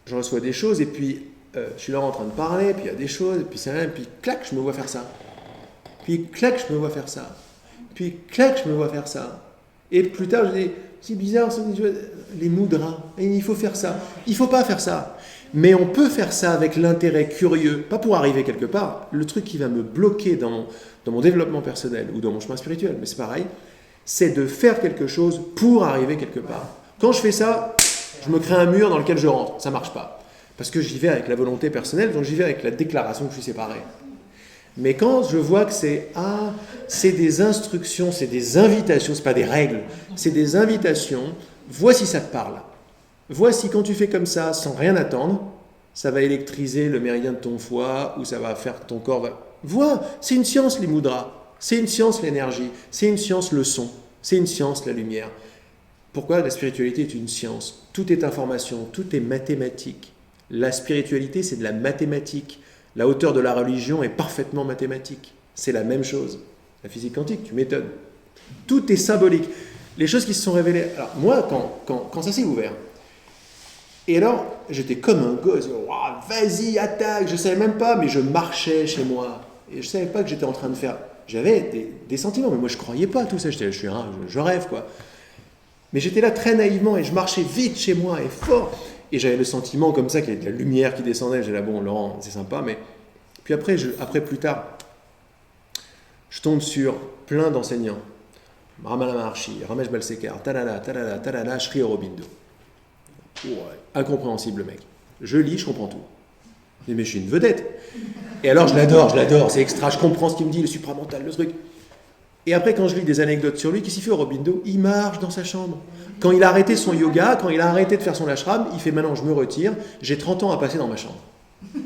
S1: je reçois des choses, et puis je suis là en train de parler, puis il y a des choses, et puis c'est rien, et puis clac, je me vois faire ça. Puis clac, je me vois faire ça. Puis clac, je me vois faire ça. Et plus tard, je dis, c'est bizarre, les mudras, et il faut faire ça. Il ne faut pas faire ça. Mais on peut faire ça avec l'intérêt curieux, pas pour arriver quelque part. Le truc qui va me bloquer dans mon développement personnel ou dans mon chemin spirituel, mais c'est pareil, c'est de faire quelque chose pour arriver quelque part. Quand je fais ça, je me crée un mur dans lequel je rentre. Ça ne marche pas. Parce que j'y vais avec la volonté personnelle, donc j'y vais avec la déclaration que je suis séparé. Mais quand je vois que c'est des instructions, c'est des invitations, ce n'est pas des règles, c'est des invitations, voici ça te parle. Voici quand tu fais comme ça, sans rien attendre, ça va électriser le méridien de ton foie, ou ça va faire que ton corps va... Vois, c'est une science les mudras, c'est une science l'énergie, c'est une science le son, c'est une science la lumière. Pourquoi la spiritualité est une science? Tout est information, tout est mathématique. La spiritualité, c'est de la mathématique. La hauteur de la religion est parfaitement mathématique. C'est la même chose. La physique quantique, tu m'étonnes. Tout est symbolique. Les choses qui se sont révélées... Alors moi, quand ça s'est ouvert, et alors, j'étais comme un gosse. Wow, vas-y, attaque. Je ne savais même pas, mais je marchais chez moi. Et je ne savais pas que j'étais en train de faire... J'avais des sentiments, mais moi je ne croyais pas à tout ça. Je rêve, quoi. Mais j'étais là très naïvement, et je marchais vite chez moi, et fort. Et j'avais le sentiment comme ça, qu'il y avait de la lumière qui descendait. J'étais là, bon, Laurent, c'est sympa, mais... Puis après, plus tard, je tombe sur plein d'enseignants. Ramana Maharshi, Ramesh Balsekar, Talala, Sri Aurobindo. Ouais, incompréhensible, mec. Je lis, je comprends tout. Mais je suis une vedette. Et alors, je l'adore, c'est extra, je comprends ce qu'il me dit, le supramental, le truc. Et après, quand je lis des anecdotes sur lui, qu'est-ce qu'il fait, Aurobindo? Il marche dans sa chambre. Quand il a arrêté son yoga, quand il a arrêté de faire son ashram, il fait maintenant, je me retire, j'ai 30 ans à passer dans ma chambre.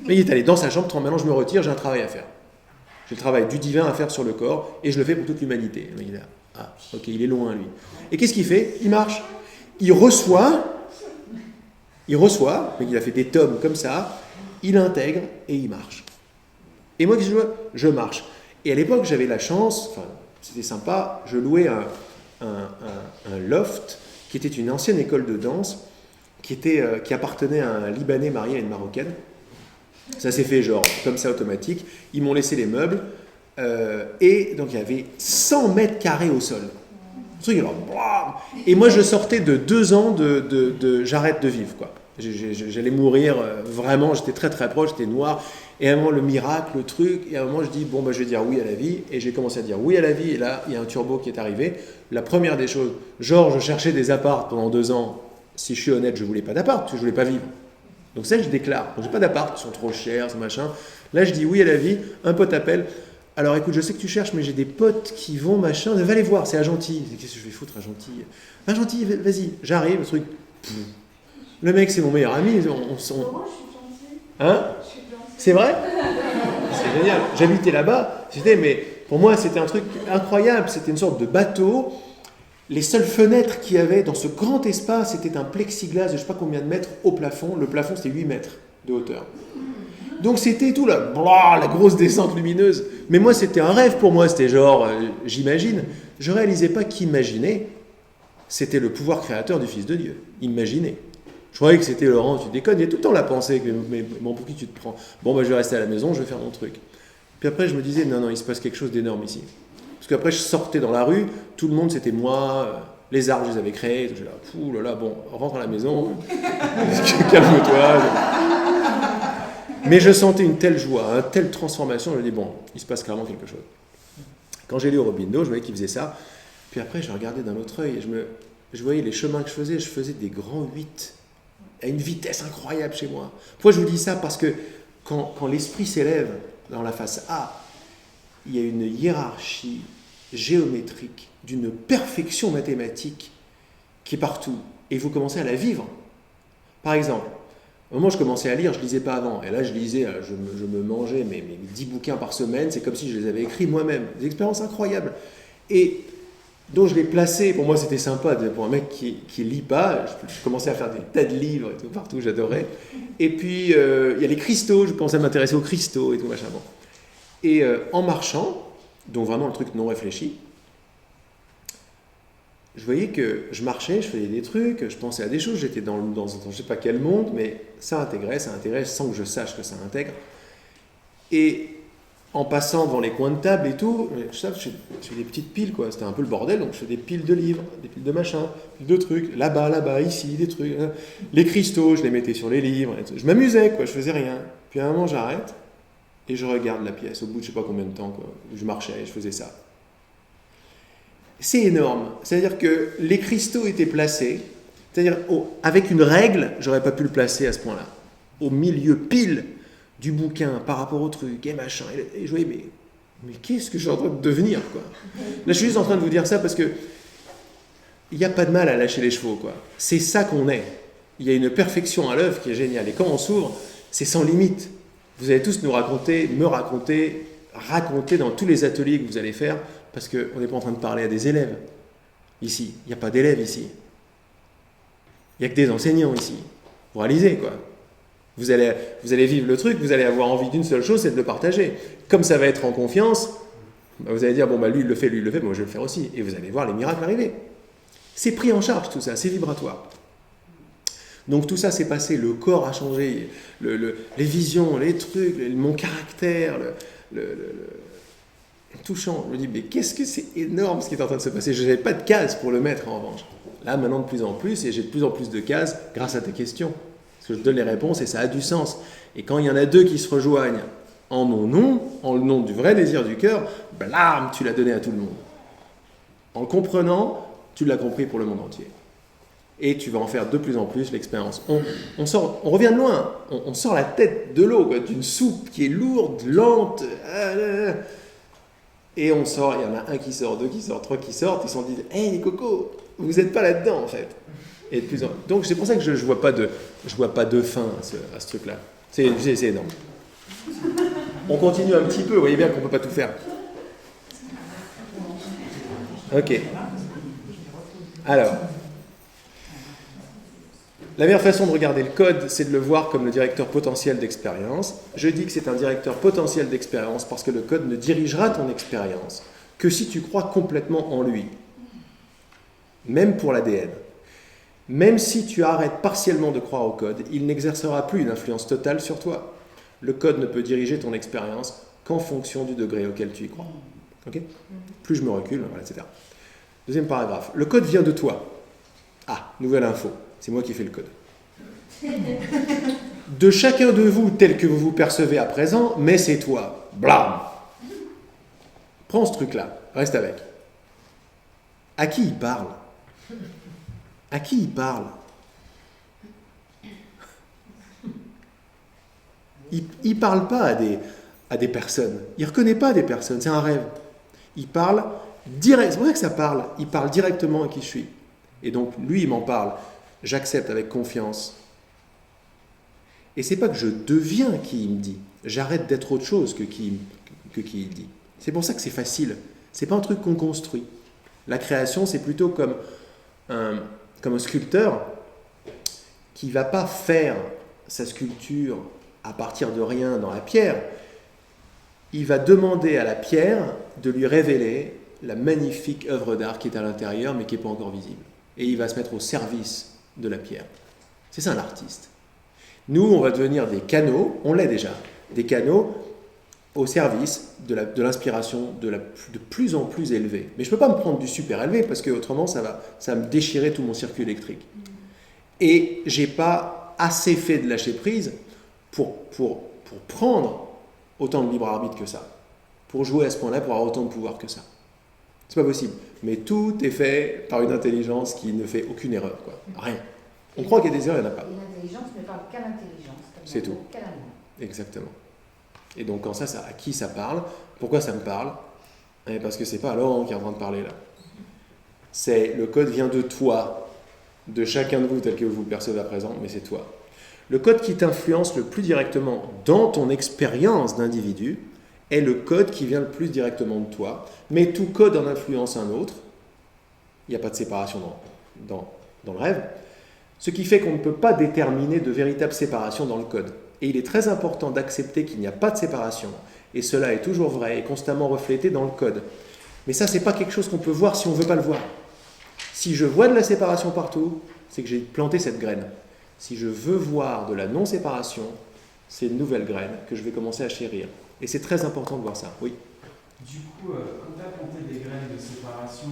S1: Mais il est allé dans sa chambre, maintenant je me retire, j'ai un travail à faire. J'ai le travail du divin à faire sur le corps, et je le fais pour toute l'humanité. Il est là. Ah, ok, il est loin, lui. Et qu'est-ce qu'il fait? Il marche. Il reçoit, mais il a fait des tomes comme ça, il intègre et il marche. Et moi, qu'est-ce que je vois? Je marche. Et à l'époque, j'avais la chance, enfin, c'était sympa, je louais un loft qui était une ancienne école de danse qui appartenait à un Libanais marié à une Marocaine. Ça s'est fait genre comme ça automatique. Ils m'ont laissé les meubles et donc il y avait 100 mètres carrés au sol. Le truc, alors, et moi je sortais de 2 ans de j'arrête de vivre quoi. J'allais mourir vraiment, j'étais très très proche, j'étais noir. Et à un moment le miracle, le truc, et à un moment je dis bon bah je vais dire oui à la vie, et j'ai commencé à dire oui à la vie, et là il y a un turbo qui est arrivé. La première des choses, genre je cherchais des apparts pendant 2 ans, si je suis honnête je voulais pas d'appart, parce que je voulais pas vivre. Donc ça je déclare, donc j'ai pas d'appart, ils sont trop chers, ce machin. Là je dis oui à la vie, un pote appelle, alors écoute je sais que tu cherches mais j'ai des potes qui vont machin, va les voir, c'est à Gentil. Qu'est-ce que je vais foutre à Gentil? À Gentil, vas-y, j'arrive, le truc. Le mec c'est mon meilleur ami,
S2: Comment je suis gentille?
S1: Hein? C'est vrai? C'est génial. J'habitais là-bas, mais pour moi c'était un truc incroyable, c'était une sorte de bateau. Les seules fenêtres qu'il y avait dans ce grand espace, c'était un plexiglas de je ne sais pas combien de mètres au plafond. Le plafond c'était 8 mètres de hauteur. Donc c'était tout là, la grosse descente lumineuse. Mais moi c'était un rêve pour moi, c'était genre, j'imagine. Je ne réalisais pas qu'imaginer, c'était le pouvoir créateur du Fils de Dieu. Imaginer. Je croyais que c'était Laurent, tu déconnes, il y a tout le temps la pensée, mais bon, pour qui tu te prends? Bon, bah, je vais rester à la maison, je vais faire mon truc. Puis après, je me disais, non, il se passe quelque chose d'énorme ici. Parce qu'après, je sortais dans la rue, tout le monde, c'était moi, les arbres, je les avais créés, j'étais là, fou, là, bon, rentre à la maison, calme-toi. Mais je sentais une telle joie, une telle transformation, je me dis, bon, il se passe clairement quelque chose. Quand j'ai lu au Robindo, je voyais qu'il faisait ça, puis après, je regardais d'un autre œil, et je voyais les chemins que je faisais des grands 8. À une vitesse incroyable chez moi. Pourquoi je vous dis ça? Parce que quand l'esprit s'élève dans la face A, il y a une hiérarchie géométrique d'une perfection mathématique qui est partout. Et vous commencez à la vivre. Par exemple, au moment où je commençais à lire, je ne lisais pas avant. Et là, je lisais, je me mangeais mes 10 bouquins par semaine. C'est comme si je les avais écrits moi-même. Des expériences incroyables. Et donc je l'ai placé, pour moi c'était sympa, pour un mec qui lit pas, je commençais à faire des tas de livres et tout, partout, j'adorais. Et puis il y a les cristaux, je commençais à m'intéresser aux cristaux et tout, machin, bon. Et en marchant, donc vraiment le truc non réfléchi, je voyais que je marchais, je faisais des trucs, je pensais à des choses, j'étais dans je sais pas quel monde, mais ça intégrait sans que je sache que ça intègre. Et en passant devant les coins de table et tout, je fais des petites piles, quoi. C'était un peu le bordel, donc je fais des piles de livres, des piles de machins, piles de trucs, là-bas, ici, des trucs. Les cristaux, je les mettais sur les livres. Je m'amusais, quoi, je faisais rien. Puis à un moment, j'arrête et je regarde la pièce, au bout de je sais pas combien de temps, quoi. Je marchais, je faisais ça. C'est énorme. C'est-à-dire que les cristaux étaient placés, c'est-à-dire avec une règle, j'aurais pas pu le placer à ce point-là. Au milieu pile du bouquin par rapport au truc et machin. Et je voyais, mais qu'est-ce que je suis en train de devenir, quoi? Là, je suis juste en train de vous dire ça parce que il n'y a pas de mal à lâcher les chevaux, quoi. C'est ça qu'on est. Il y a une perfection à l'œuvre qui est géniale. Et quand on s'ouvre, c'est sans limite. Vous allez tous me raconter dans tous les ateliers que vous allez faire, parce qu'on n'est pas en train de parler à des élèves ici. Il n'y a pas d'élèves ici. Il n'y a que des enseignants ici. Vous réalisez, quoi. Vous allez vivre le truc, vous allez avoir envie d'une seule chose, c'est de le partager. Comme ça va être en confiance, vous allez dire, bon, lui il le fait, moi je vais le faire aussi. Et vous allez voir les miracles arriver. C'est pris en charge tout ça, c'est vibratoire. Donc tout ça s'est passé, le corps a changé, les visions, les trucs, mon caractère, tout change. Je me dis, mais qu'est-ce que c'est énorme ce qui est en train de se passer. Je n'avais pas de cases pour le mettre en revanche. Là maintenant de plus en plus, et j'ai de plus en plus de cases grâce à tes questions. Parce que je donne les réponses et ça a du sens. Et quand il y en a deux qui se rejoignent en mon nom, en le nom du vrai désir du cœur, blam, tu l'as donné à tout le monde. En le comprenant, tu l'as compris pour le monde entier. Et tu vas en faire de plus en plus l'expérience. On revient de loin, on sort la tête de l'eau, quoi, d'une soupe qui est lourde, lente, et on sort, il y en a un qui sort, deux qui sortent, trois qui sortent, ils se disent « Hey les cocos, vous n'êtes pas là-dedans en fait !» Et donc c'est pour ça que je vois pas de fin à ce truc-là. C'est énorme. On continue un petit peu, vous voyez bien qu'on ne peut pas tout faire. Ok. Alors, La meilleure façon de regarder le code, c'est de le voir comme le directeur potentiel d'expérience. Je dis que c'est un directeur potentiel d'expérience parce que le code ne dirigera ton expérience que si tu crois complètement en lui. Même pour l'ADN. Même si tu arrêtes partiellement de croire au code, il n'exercera plus une influence totale sur toi. Le code ne peut diriger ton expérience qu'en fonction du degré auquel tu y crois. Okay ? Plus je me recule, voilà, etc. Deuxième paragraphe. Le code vient de toi. Ah, nouvelle info. C'est moi qui fais le code. De chacun de vous tel que vous vous percevez à présent, mais c'est toi. Blam. Prends ce truc-là. Reste avec. À qui il parle ? À qui il parle ? Il parle pas à des personnes. Il reconnaît pas des personnes. C'est un rêve. Il parle direct. C'est pour ça que ça parle. Il parle directement à qui je suis. Et donc, lui, il m'en parle. J'accepte avec confiance. Et c'est pas que je deviens qui il me dit. J'arrête d'être autre chose que qui il dit. C'est pour ça que c'est facile. C'est pas un truc qu'on construit. La création, c'est plutôt comme un sculpteur qui va pas faire sa sculpture à partir de rien dans la pierre. Il va demander à la pierre de lui révéler la magnifique œuvre d'art qui est à l'intérieur mais qui n'est pas encore visible. Et il va se mettre au service de la pierre. C'est ça l'artiste. Nous, on va devenir des canaux, on l'est déjà, des canaux au service de l'inspiration de plus en plus élevée. Mais je ne peux pas me prendre du super élevé parce que autrement ça va me déchirer tout mon circuit électrique. Et je n'ai pas assez fait de lâcher prise pour prendre autant de libre arbitre que ça, pour jouer à ce point-là, pour avoir autant de pouvoir que ça. C'est pas possible. Mais tout est fait par une intelligence qui ne fait aucune erreur, quoi. Rien. On croit qu'il y a des erreurs, il n'y en a pas.
S5: Et l'intelligence ne parle qu'à l'intelligence.
S1: C'est tout.
S5: Qu'à l'amour.
S1: Exactement. Et donc quand ça, à qui ça parle ? Pourquoi ça me parle ? Parce que c'est pas Laurent qui est en train de parler là. C'est le code vient de toi, de chacun de vous tel que vous le percevez à présent, mais c'est toi. Le code qui t'influence le plus directement dans ton expérience d'individu est le code qui vient le plus directement de toi. Mais tout code en influence un autre. Il n'y a pas de séparation dans le rêve. Ce qui fait qu'on ne peut pas déterminer de véritable séparation dans le code. Et il est très important d'accepter qu'il n'y a pas de séparation. Et cela est toujours vrai et constamment reflété dans le code. Mais ça, ce n'est pas quelque chose qu'on peut voir si on ne veut pas le voir. Si je vois de la séparation partout, c'est que j'ai planté cette graine. Si je veux voir de la non-séparation, c'est une nouvelle graine que je vais commencer à chérir. Et c'est très important de voir ça, oui.
S4: Du coup, quand tu as planté des graines de séparation,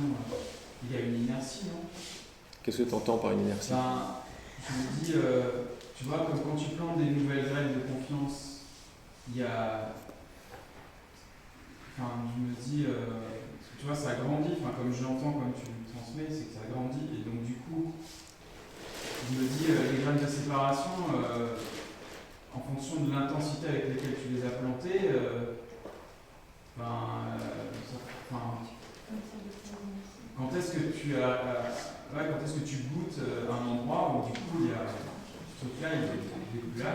S4: il y a une inertie, non ?
S1: Qu'est-ce que tu entends par une inertie ?
S4: Je me dis, tu vois, comme quand tu plantes des nouvelles graines de confiance, il y a... Enfin, je me dis, tu vois, ça grandit, enfin, comme je l'entends, comme tu le transmets, c'est que ça grandit, et donc du coup, je me dis, les graines de séparation, en fonction de l'intensité avec laquelle tu les as plantées, quand est-ce que quand est-ce que tu goûtes un endroit où du coup il y a ce truc-là, il est plus là.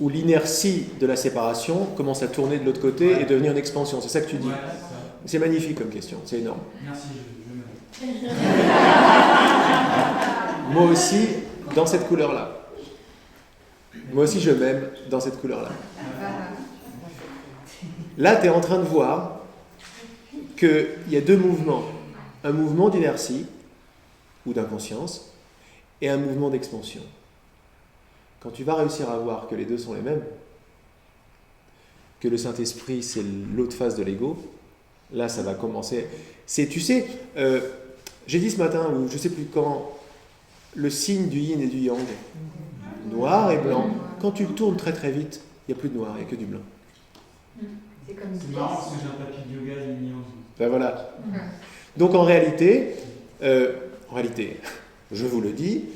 S1: Où l'inertie de la séparation commence à tourner de l'autre côté et devenir une expansion. C'est ça que tu dis ?
S4: Ouais,
S1: c'est magnifique comme question, c'est énorme.
S4: Merci, je me...
S1: Moi aussi, dans cette couleur-là. Moi aussi, je m'aime dans cette couleur-là. Là, tu es en train de voir qu'il y a deux mouvements. Un mouvement d'inertie ou d'inconscience et un mouvement d'expansion. Quand tu vas réussir à voir que les deux sont les mêmes, que le Saint-Esprit, c'est l'autre face de l'ego, là, ça va commencer. Tu sais, j'ai dit ce matin, ou je ne sais plus quand, le signe du yin et du yang, noir et blanc, quand tu le tournes très très vite, il n'y a plus de noir, il n'y a que du blanc.
S4: C'est marrant parce que j'ai un tapis de yoga yin-yang.
S1: Ben voilà. Donc en réalité, je vous le dis,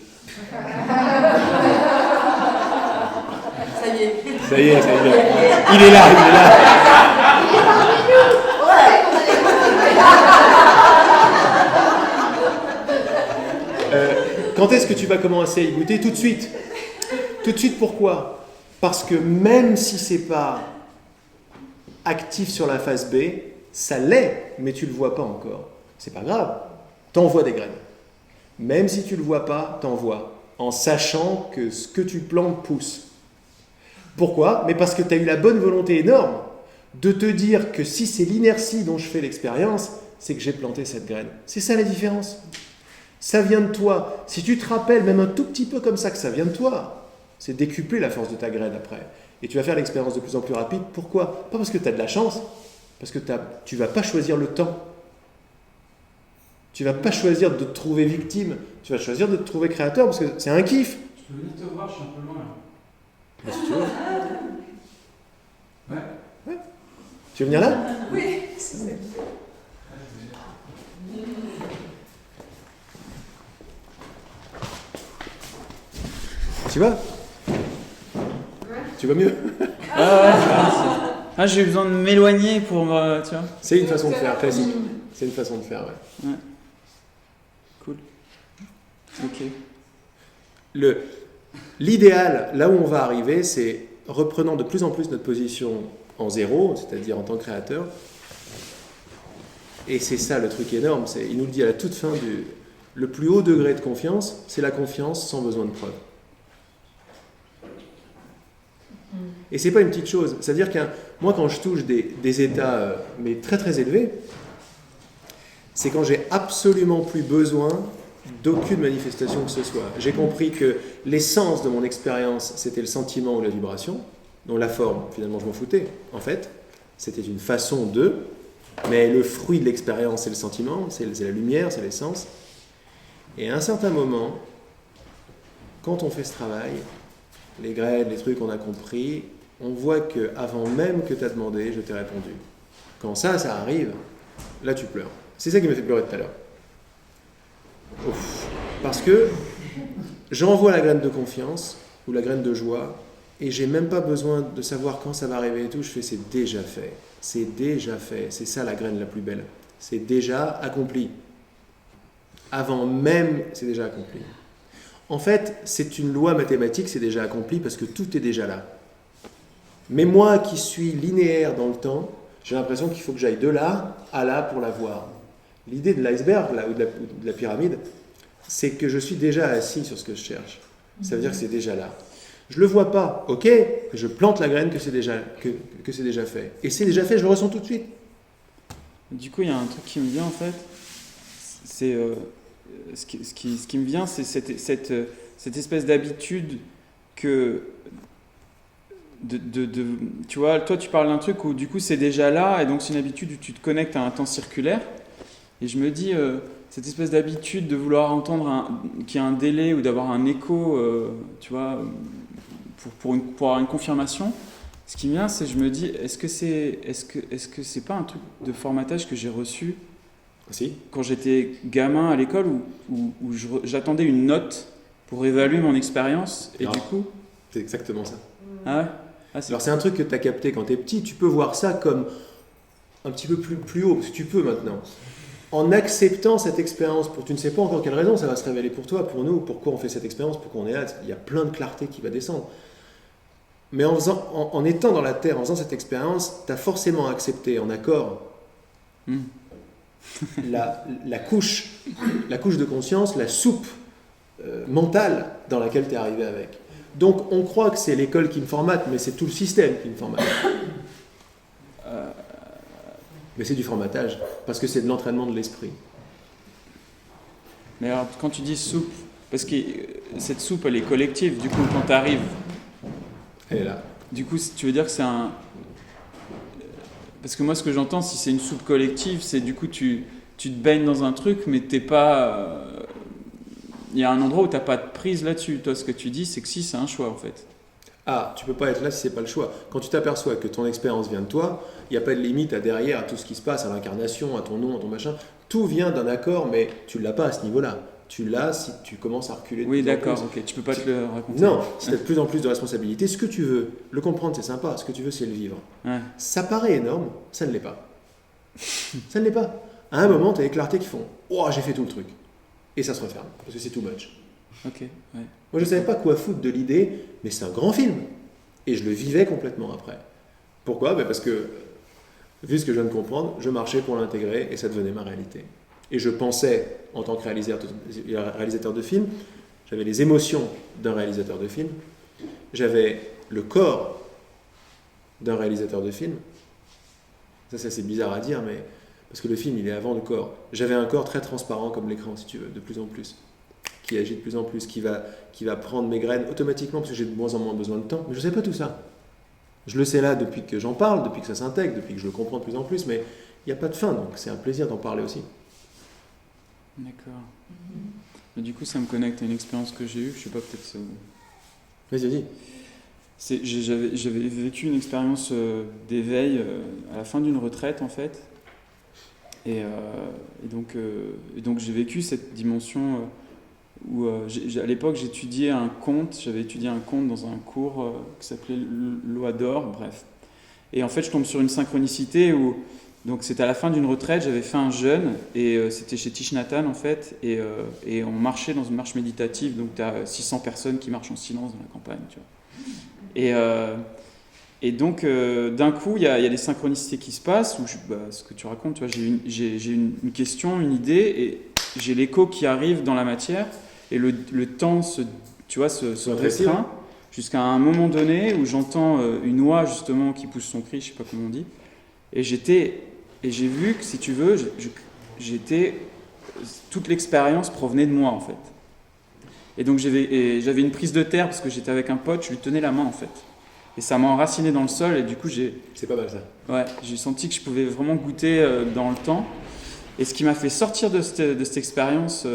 S3: Ça y est.
S1: ça y est, il est là. Quand est-ce que tu vas commencer à y goûter ? Tout de suite. Tout de suite, pourquoi ? Parce que même si c'est pas actif sur la phase B, ça l'est, mais tu le vois pas encore. C'est pas grave. T'envoies des graines. Même si tu le vois pas, t'envoies. en sachant que ce que tu plantes pousse. Pourquoi? Mais parce que tu as eu la bonne volonté énorme de te dire que si c'est l'inertie dont je fais l'expérience, c'est que j'ai planté cette graine. C'est ça la différence. Ça vient de toi. Si tu te rappelles même un tout petit peu comme ça que ça vient de toi, c'est décupler la force de ta graine après. Et tu vas faire l'expérience de plus en plus rapide. Pourquoi? Pas parce que tu as de la chance, parce que tu ne vas pas choisir le temps. Tu ne vas pas choisir de te trouver victime, tu vas choisir de te trouver créateur, parce que c'est un kiff.
S4: Je peux venir te voir, je suis un peu loin là.
S1: Bah, si tu veux.
S4: Ouais.
S1: Tu veux venir là?
S2: Oui, c'est
S1: Tu vas? Tu vas mieux?
S7: J'ai eu besoin de m'éloigner pour tu vois.
S1: C'est une façon de faire, classique. C'est une façon de faire, ouais.
S7: Cool. Ok.
S1: L'idéal, là où on va arriver, c'est reprenant de plus en plus notre position en zéro, c'est-à-dire en tant que créateur. Et c'est ça le truc énorme, il nous le dit à la toute fin le plus haut degré de confiance, c'est la confiance sans besoin de preuve. Et c'est pas une petite chose, c'est-à-dire que moi quand je touche des états mais très très élevés, c'est quand j'ai absolument plus besoin d'aucune manifestation que ce soit. J'ai compris que l'essence de mon expérience, c'était le sentiment ou la vibration, dont la forme, finalement, je m'en foutais. En fait, c'était une façon de, mais le fruit de l'expérience, c'est le sentiment, c'est la lumière, c'est l'essence. Et à un certain moment, quand on fait ce travail, les graines, les trucs qu'on a compris, on voit qu'avant même que tu as demandé, je t'ai répondu. Quand ça arrive, là tu pleures. C'est ça qui m'a fait pleurer tout à l'heure. Ouf. Parce que j'envoie la graine de confiance ou la graine de joie et j'ai même pas besoin de savoir quand ça va arriver et tout. Je fais c'est déjà fait. C'est déjà fait. C'est ça la graine la plus belle. C'est déjà accompli. Avant même, c'est déjà accompli. En fait, c'est une loi mathématique, c'est déjà accompli parce que tout est déjà là. Mais moi qui suis linéaire dans le temps, j'ai l'impression qu'il faut que j'aille de là à là pour la voir. L'idée de l'iceberg là, ou de la pyramide, c'est que je suis déjà assis sur ce que je cherche. Ça veut dire que c'est déjà là. Je ne le vois pas, ok, je plante la graine que c'est déjà fait. Et c'est déjà fait, je le ressens tout de suite.
S7: Du coup, il y a un truc qui me vient en fait. C'est ce qui me vient, c'est cette espèce d'habitude que tu vois, toi tu parles d'un truc où du coup c'est déjà là et donc c'est une habitude où tu te connectes à un temps circulaire. Et je me dis, cette espèce d'habitude de vouloir entendre qu'il y a un délai ou d'avoir un écho, tu vois, pour avoir une confirmation, ce qui me vient, c'est je me dis, est-ce que c'est pas un truc de formatage que j'ai reçu quand j'étais gamin à l'école où j'attendais une note pour évaluer mon expérience et du coup...
S1: C'est exactement ça.
S7: Ah ouais?
S1: Alors c'est un truc que tu as capté quand tu es petit, tu peux voir ça comme un petit peu plus haut, parce que tu peux maintenant. En acceptant cette expérience, pour tu ne sais pas encore quelle raison ça va se révéler pour toi, pour nous, pourquoi on fait cette expérience, pourquoi on est là, il y a plein de clarté qui va descendre. Mais en étant dans la Terre, en faisant cette expérience, tu as forcément accepté, en accord, la couche de conscience, la soupe mentale dans laquelle tu es arrivé avec. Donc on croit que c'est l'école qui me formate, mais c'est tout le système qui me formate. Mais c'est du formatage, parce que c'est de l'entraînement de l'esprit.
S7: Mais alors, quand tu dis soupe, parce que cette soupe, elle est collective, du coup, quand tu arrives...
S1: Elle est là.
S7: Du coup, tu veux dire que c'est un... Parce que moi, ce que j'entends, si c'est une soupe collective, c'est du coup, tu te baignes dans un truc, mais t'es pas... Il y a un endroit où tu n'as pas de prise là-dessus. Toi, ce que tu dis, c'est que si, c'est un choix, en fait.
S1: Ah, tu peux pas être là si c'est pas le choix. Quand tu t'aperçois que ton expérience vient de toi, il n'y a pas de limite à derrière, à tout ce qui se passe, à l'incarnation, à ton nom, à ton machin. Tout vient d'un accord, mais tu l'as pas à ce niveau-là. Tu l'as si tu commences à reculer.
S7: Oui, d'accord, ok. Tu peux pas te le raconter.
S1: Non, si tu as de plus en plus de responsabilités, ce que tu veux, le comprendre, c'est sympa. Ce que tu veux, c'est le vivre.
S7: Ouais.
S1: Ça paraît énorme, ça ne l'est pas. Ça ne l'est pas. À un moment, tu as des clartés qui font « Oh, j'ai fait tout le truc !» Et ça se referme, parce que c'est too much.
S7: Ok, ouais.
S1: Moi, je ne savais pas quoi foutre de l'idée, mais c'est un grand film. Et je le vivais complètement après. Pourquoi ? Parce que, vu ce que je viens de comprendre, je marchais pour l'intégrer et ça devenait ma réalité. Et je pensais, en tant que réalisateur de film, J'avais les émotions d'un réalisateur de film. J'avais le corps d'un réalisateur de film. Ça, c'est assez bizarre à dire, mais parce que le film, il est avant le corps. J'avais un corps très transparent comme l'écran, si tu veux, de plus en plus, qui agit de plus en plus, qui va prendre mes graines automatiquement, parce que j'ai de moins en moins besoin de temps. Mais je ne sais pas tout ça. Je le sais là depuis que j'en parle, depuis que ça s'intègre, depuis que je le comprends de plus en plus, mais il n'y a pas de fin, donc c'est un plaisir d'en parler aussi.
S7: D'accord. Mais du coup, ça me connecte à une expérience que j'ai eue, je sais pas, peut-être ça.
S1: Vas-y.
S7: J'avais vécu une expérience d'éveil à la fin d'une retraite, en fait. Et donc j'ai vécu cette dimension où, à l'époque, j'étudiais un conte. J'avais étudié un conte dans un cours qui s'appelait Loi d'or, bref. Et en fait, je tombe sur une synchronicité où... Donc c'était à la fin d'une retraite, j'avais fait un jeûne, et c'était chez Thich Nhat Hanh, en fait, et on marchait dans une marche méditative, donc tu as 600 personnes qui marchent en silence dans la campagne, tu vois. Et donc d'un coup, il y a des synchronicités qui se passent, où ce que tu racontes, tu vois, j'ai une question, une idée, et j'ai l'écho qui arrive dans la matière, et le temps se restreint, jusqu'à un moment donné où j'entends une oie, justement, qui pousse son cri, je sais pas comment on dit, et j'ai vu que, si tu veux, toute l'expérience provenait de moi, en fait. Et donc j'avais une prise de terre, parce que j'étais avec un pote, je lui tenais la main, en fait. Et ça m'a enraciné dans le sol, et du coup
S1: C'est pas mal ça.
S7: Ouais, j'ai senti que je pouvais vraiment goûter dans le temps. Et ce qui m'a fait sortir de cette expérience,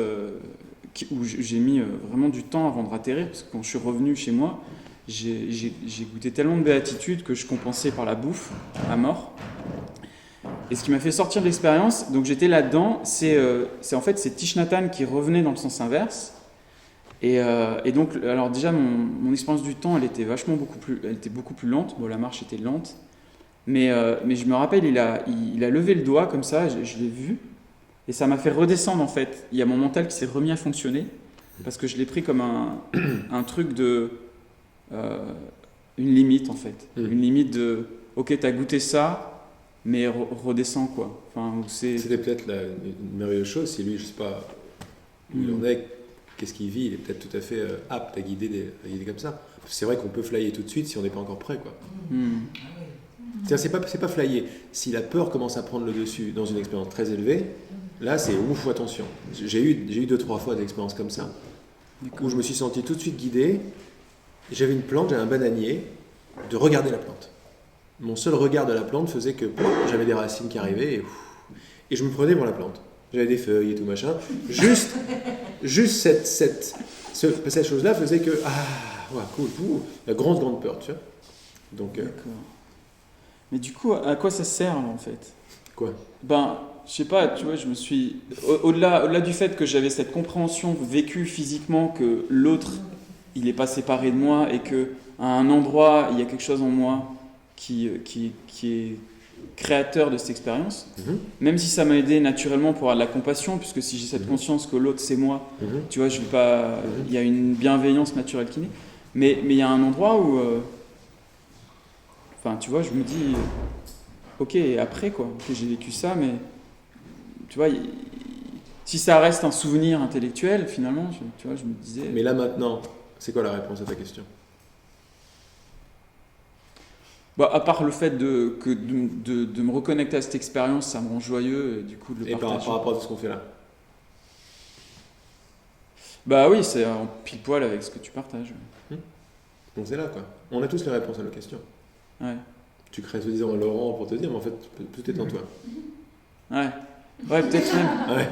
S7: où j'ai mis vraiment du temps avant de atterrir, parce que quand je suis revenu chez moi, j'ai goûté tellement de béatitude que je compensais par la bouffe à mort. Et ce qui m'a fait sortir de l'expérience, donc j'étais là-dedans, c'est Thich Nhat Hanh qui revenait dans le sens inverse. Et donc, alors déjà, mon expérience du temps, elle était beaucoup plus lente. Bon, la marche était lente, mais je me rappelle, il a levé le doigt comme ça, je l'ai vu, et ça m'a fait redescendre, en fait. Il y a mon mental qui s'est remis à fonctionner, parce que je l'ai pris comme un truc de... une limite, en fait. Une limite de, ok, t'as goûté ça, mais redescends, quoi. Enfin,
S1: c'était peut-être une merveilleuse chose, si lui, je sais pas où il en est, qu'est-ce qu'il vit, il est peut-être tout à fait apte à guider comme ça. C'est vrai qu'on peut flyer tout de suite si on n'est pas encore prêt, quoi. C'est pas flyer. Si la peur commence à prendre le dessus dans une expérience très élevée, là, c'est ouf, attention. J'ai eu 2-3 fois des expériences comme ça, où je me suis senti tout de suite guidé. J'avais une plante, j'avais un bananier, de regarder la plante. Mon seul regard de la plante faisait que j'avais des racines qui arrivaient, et je me prenais pour la plante. J'avais des feuilles et tout machin. Juste cette chose-là faisait que, ouais, cool, la grande peur, tu vois. Donc,
S7: D'accord. Mais du coup, à quoi ça sert, là, en fait?
S1: Quoi?
S7: Je sais pas, tu vois, je me suis... Au-delà du fait que j'avais cette compréhension vécue physiquement que l'autre, il n'est pas séparé de moi, et qu'à un endroit, il y a quelque chose en moi qui est créateur de cette expérience, même si ça m'a aidé naturellement pour avoir de la compassion, puisque si j'ai cette conscience que l'autre c'est moi, tu vois, je vais pas, il y a une bienveillance naturelle qui naît, mais il y a un endroit où, enfin, tu vois, je me dis, ok, et après quoi, ok, j'ai vécu ça, mais tu vois, si ça reste un souvenir intellectuel, finalement, tu vois, je me disais.
S1: Mais là maintenant, c'est quoi la réponse à ta question?
S7: À part le fait de me reconnecter à cette expérience, ça me rend joyeux, et du coup de le partager.
S1: Et par rapport à tout ce qu'on fait là?
S7: Bah oui, c'est en pile poil avec ce que tu partages.
S1: Donc c'est là, quoi. On a tous les réponses à nos questions.
S7: Ouais.
S1: Tu crées soi-disant Laurent pour te dire, mais en fait, tout est en toi.
S7: Ouais. Ouais, peut-être même.
S1: Ouais.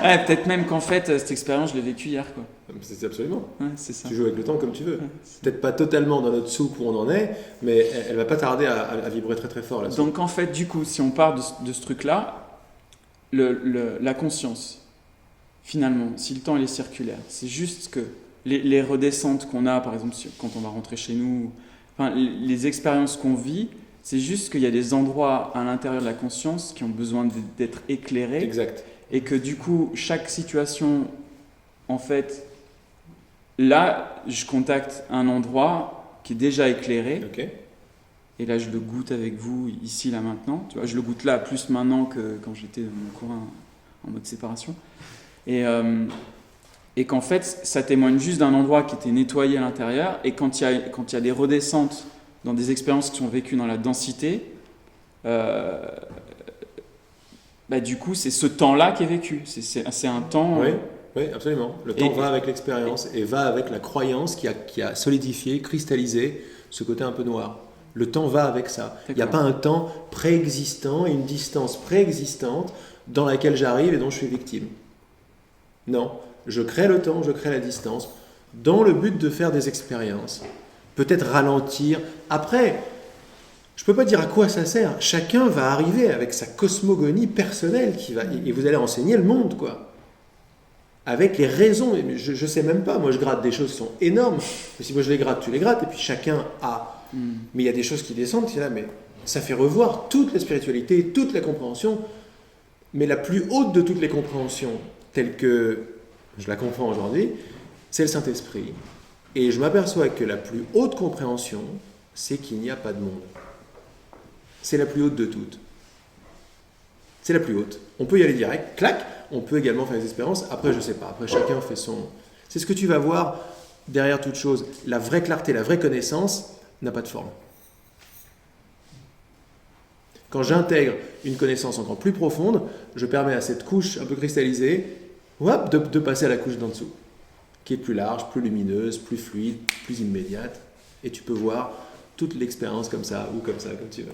S7: Ouais, peut-être même qu'en fait, cette expérience, je l'ai vécue hier, quoi.
S1: C'est absolument.
S7: Ouais, c'est ça.
S1: Tu joues avec le temps comme tu veux.
S7: Ouais,
S1: peut-être pas totalement dans notre soupe où on en est, mais elle va pas tarder à vibrer très très fort là-dessus.
S7: Donc en fait, du coup, si on part de ce truc-là, la conscience, finalement, si le temps il est circulaire, c'est juste que les redescentes qu'on a, par exemple, quand on va rentrer chez nous, enfin, les expériences qu'on vit, c'est juste qu'il y a des endroits à l'intérieur de la conscience qui ont besoin d'être éclairés.
S1: Exact.
S7: Et que du coup, chaque situation, en fait, là, je contacte un endroit qui est déjà éclairé.
S1: Ok.
S7: Et là, je le goûte avec vous, ici, là, maintenant. Tu vois, je le goûte là, plus maintenant que quand j'étais dans mon coin en mode séparation. Et et qu'en fait, ça témoigne juste d'un endroit qui était nettoyé à l'intérieur, et quand il y a des redescentes dans des expériences qui sont vécues dans la densité, du coup, c'est ce temps-là qui est vécu. C'est un temps...
S1: Oui, absolument. Le temps va avec l'expérience et va avec la croyance qui a solidifié, cristallisé ce côté un peu noir. Le temps va avec ça. Il n'y a pas un temps préexistant et une distance préexistante dans laquelle j'arrive et dont je suis victime. Non, je crée le temps, je crée la distance dans le but de faire des expériences. Peut-être ralentir. Après, je ne peux pas dire à quoi ça sert. Chacun va arriver avec sa cosmogonie personnelle et vous allez enseigner le monde, quoi. Avec les raisons, je ne sais même pas, moi je gratte des choses qui sont énormes, mais si moi je les gratte, tu les grattes, et puis chacun a. Mais il y a des choses qui descendent, c'est là, mais ça fait revoir toute la spiritualité, toute la compréhension, mais la plus haute de toutes les compréhensions, telle que je la comprends aujourd'hui, c'est le Saint-Esprit. Et je m'aperçois que la plus haute compréhension, c'est qu'il n'y a pas de monde. C'est la plus haute de toutes. C'est la plus haute. On peut y aller direct, clac. On peut également faire des expériences. Après, je ne sais pas. Après, chacun fait son... C'est ce que tu vas voir derrière toute chose. La vraie clarté, la vraie connaissance n'a pas de forme. Quand j'intègre une connaissance encore plus profonde, je permets à cette couche un peu cristallisée de passer à la couche d'en dessous, qui est plus large, plus lumineuse, plus fluide, plus immédiate. Et tu peux voir toute l'expérience comme ça, ou comme ça, comme tu veux.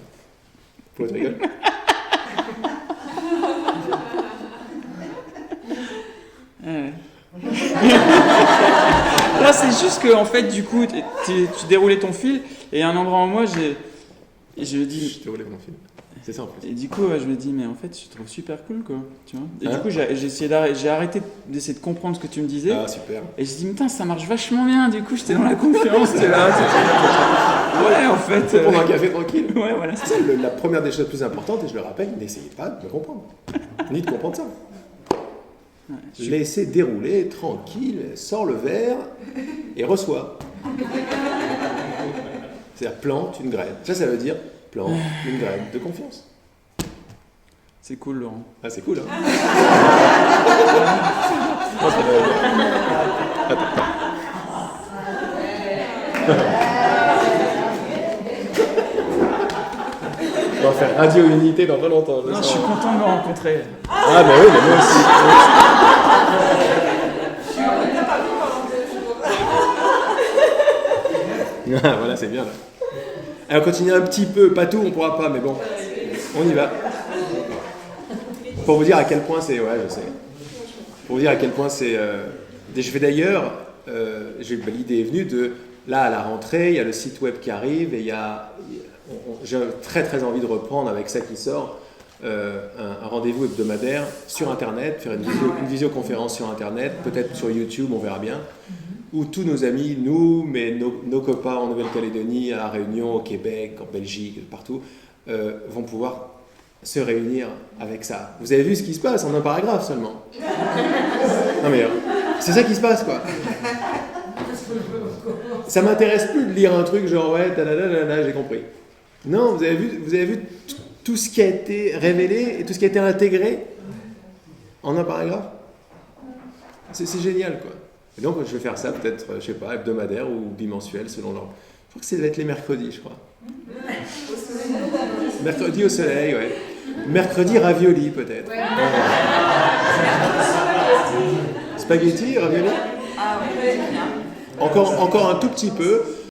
S1: Pourquoi tu rigoles ?
S7: Là, c'est juste que, en fait, du coup, tu déroulais ton fil, et à un endroit en moi, je dis...
S1: Je déroulais mon fil. C'est ça, en plus.
S7: Et du coup, je me dis, mais en fait, je trouve super cool, quoi. Tu vois. Et du coup, j'ai arrêté d'essayer de comprendre ce que tu me disais.
S1: Ah, super.
S7: Et je me dis, putain, ça marche vachement bien. Du coup, j'étais dans la confiance. T'es là. Ouais, en fait.
S1: Faut prendre un café tranquille.
S7: Ouais, voilà.
S1: C'est ça, la première des choses plus importantes, et je le rappelle, n'essayez pas de me comprendre. Ni de comprendre ça.
S7: Ouais,
S1: Laissez dérouler, tranquille, sors le verre et reçois. C'est-à-dire plante une graine. Ça veut dire plante une graine de confiance.
S7: C'est cool, Laurent.
S1: Ah, c'est cool, hein. On va faire Radio Unité dans pas longtemps.
S7: Non, je suis content de me rencontrer.
S1: Ah, bah oui, mais moi aussi. Ah, voilà, c'est bien là. Alors, on continue un petit peu, pas tout, on pourra pas, mais bon, on y va. Pour vous dire à quel point c'est, ouais, je sais. Pour vous dire à quel point c'est. Je fais d'ailleurs, l'idée est venue de là à la rentrée, il y a le site web qui arrive et j'ai très très envie de reprendre avec ça qui sort. Un rendez-vous hebdomadaire sur Internet, faire une visioconférence sur Internet, peut-être sur YouTube, on verra bien, où tous nos amis, nous, mais nos copains en Nouvelle-Calédonie, à La Réunion, au Québec, en Belgique, partout, vont pouvoir se réunir avec ça. Vous avez vu ce qui se passe en un paragraphe seulement. Non mais c'est ça qui se passe, quoi. Ça m'intéresse plus de lire un truc genre ouais, j'ai compris. Non, vous avez vu tout ce qui a été révélé et tout ce qui a été intégré en un paragraphe. C'est génial, quoi. Et donc, je vais faire ça peut-être, je sais pas, hebdomadaire ou bimensuel selon l'ordre. Je crois que ça va être les mercredis, je crois. Mercredi au soleil, ouais. Mercredi ravioli, peut-être. Ouais. Spaghetti, ravioli.
S3: Ah oui,
S1: encore un tout petit peu.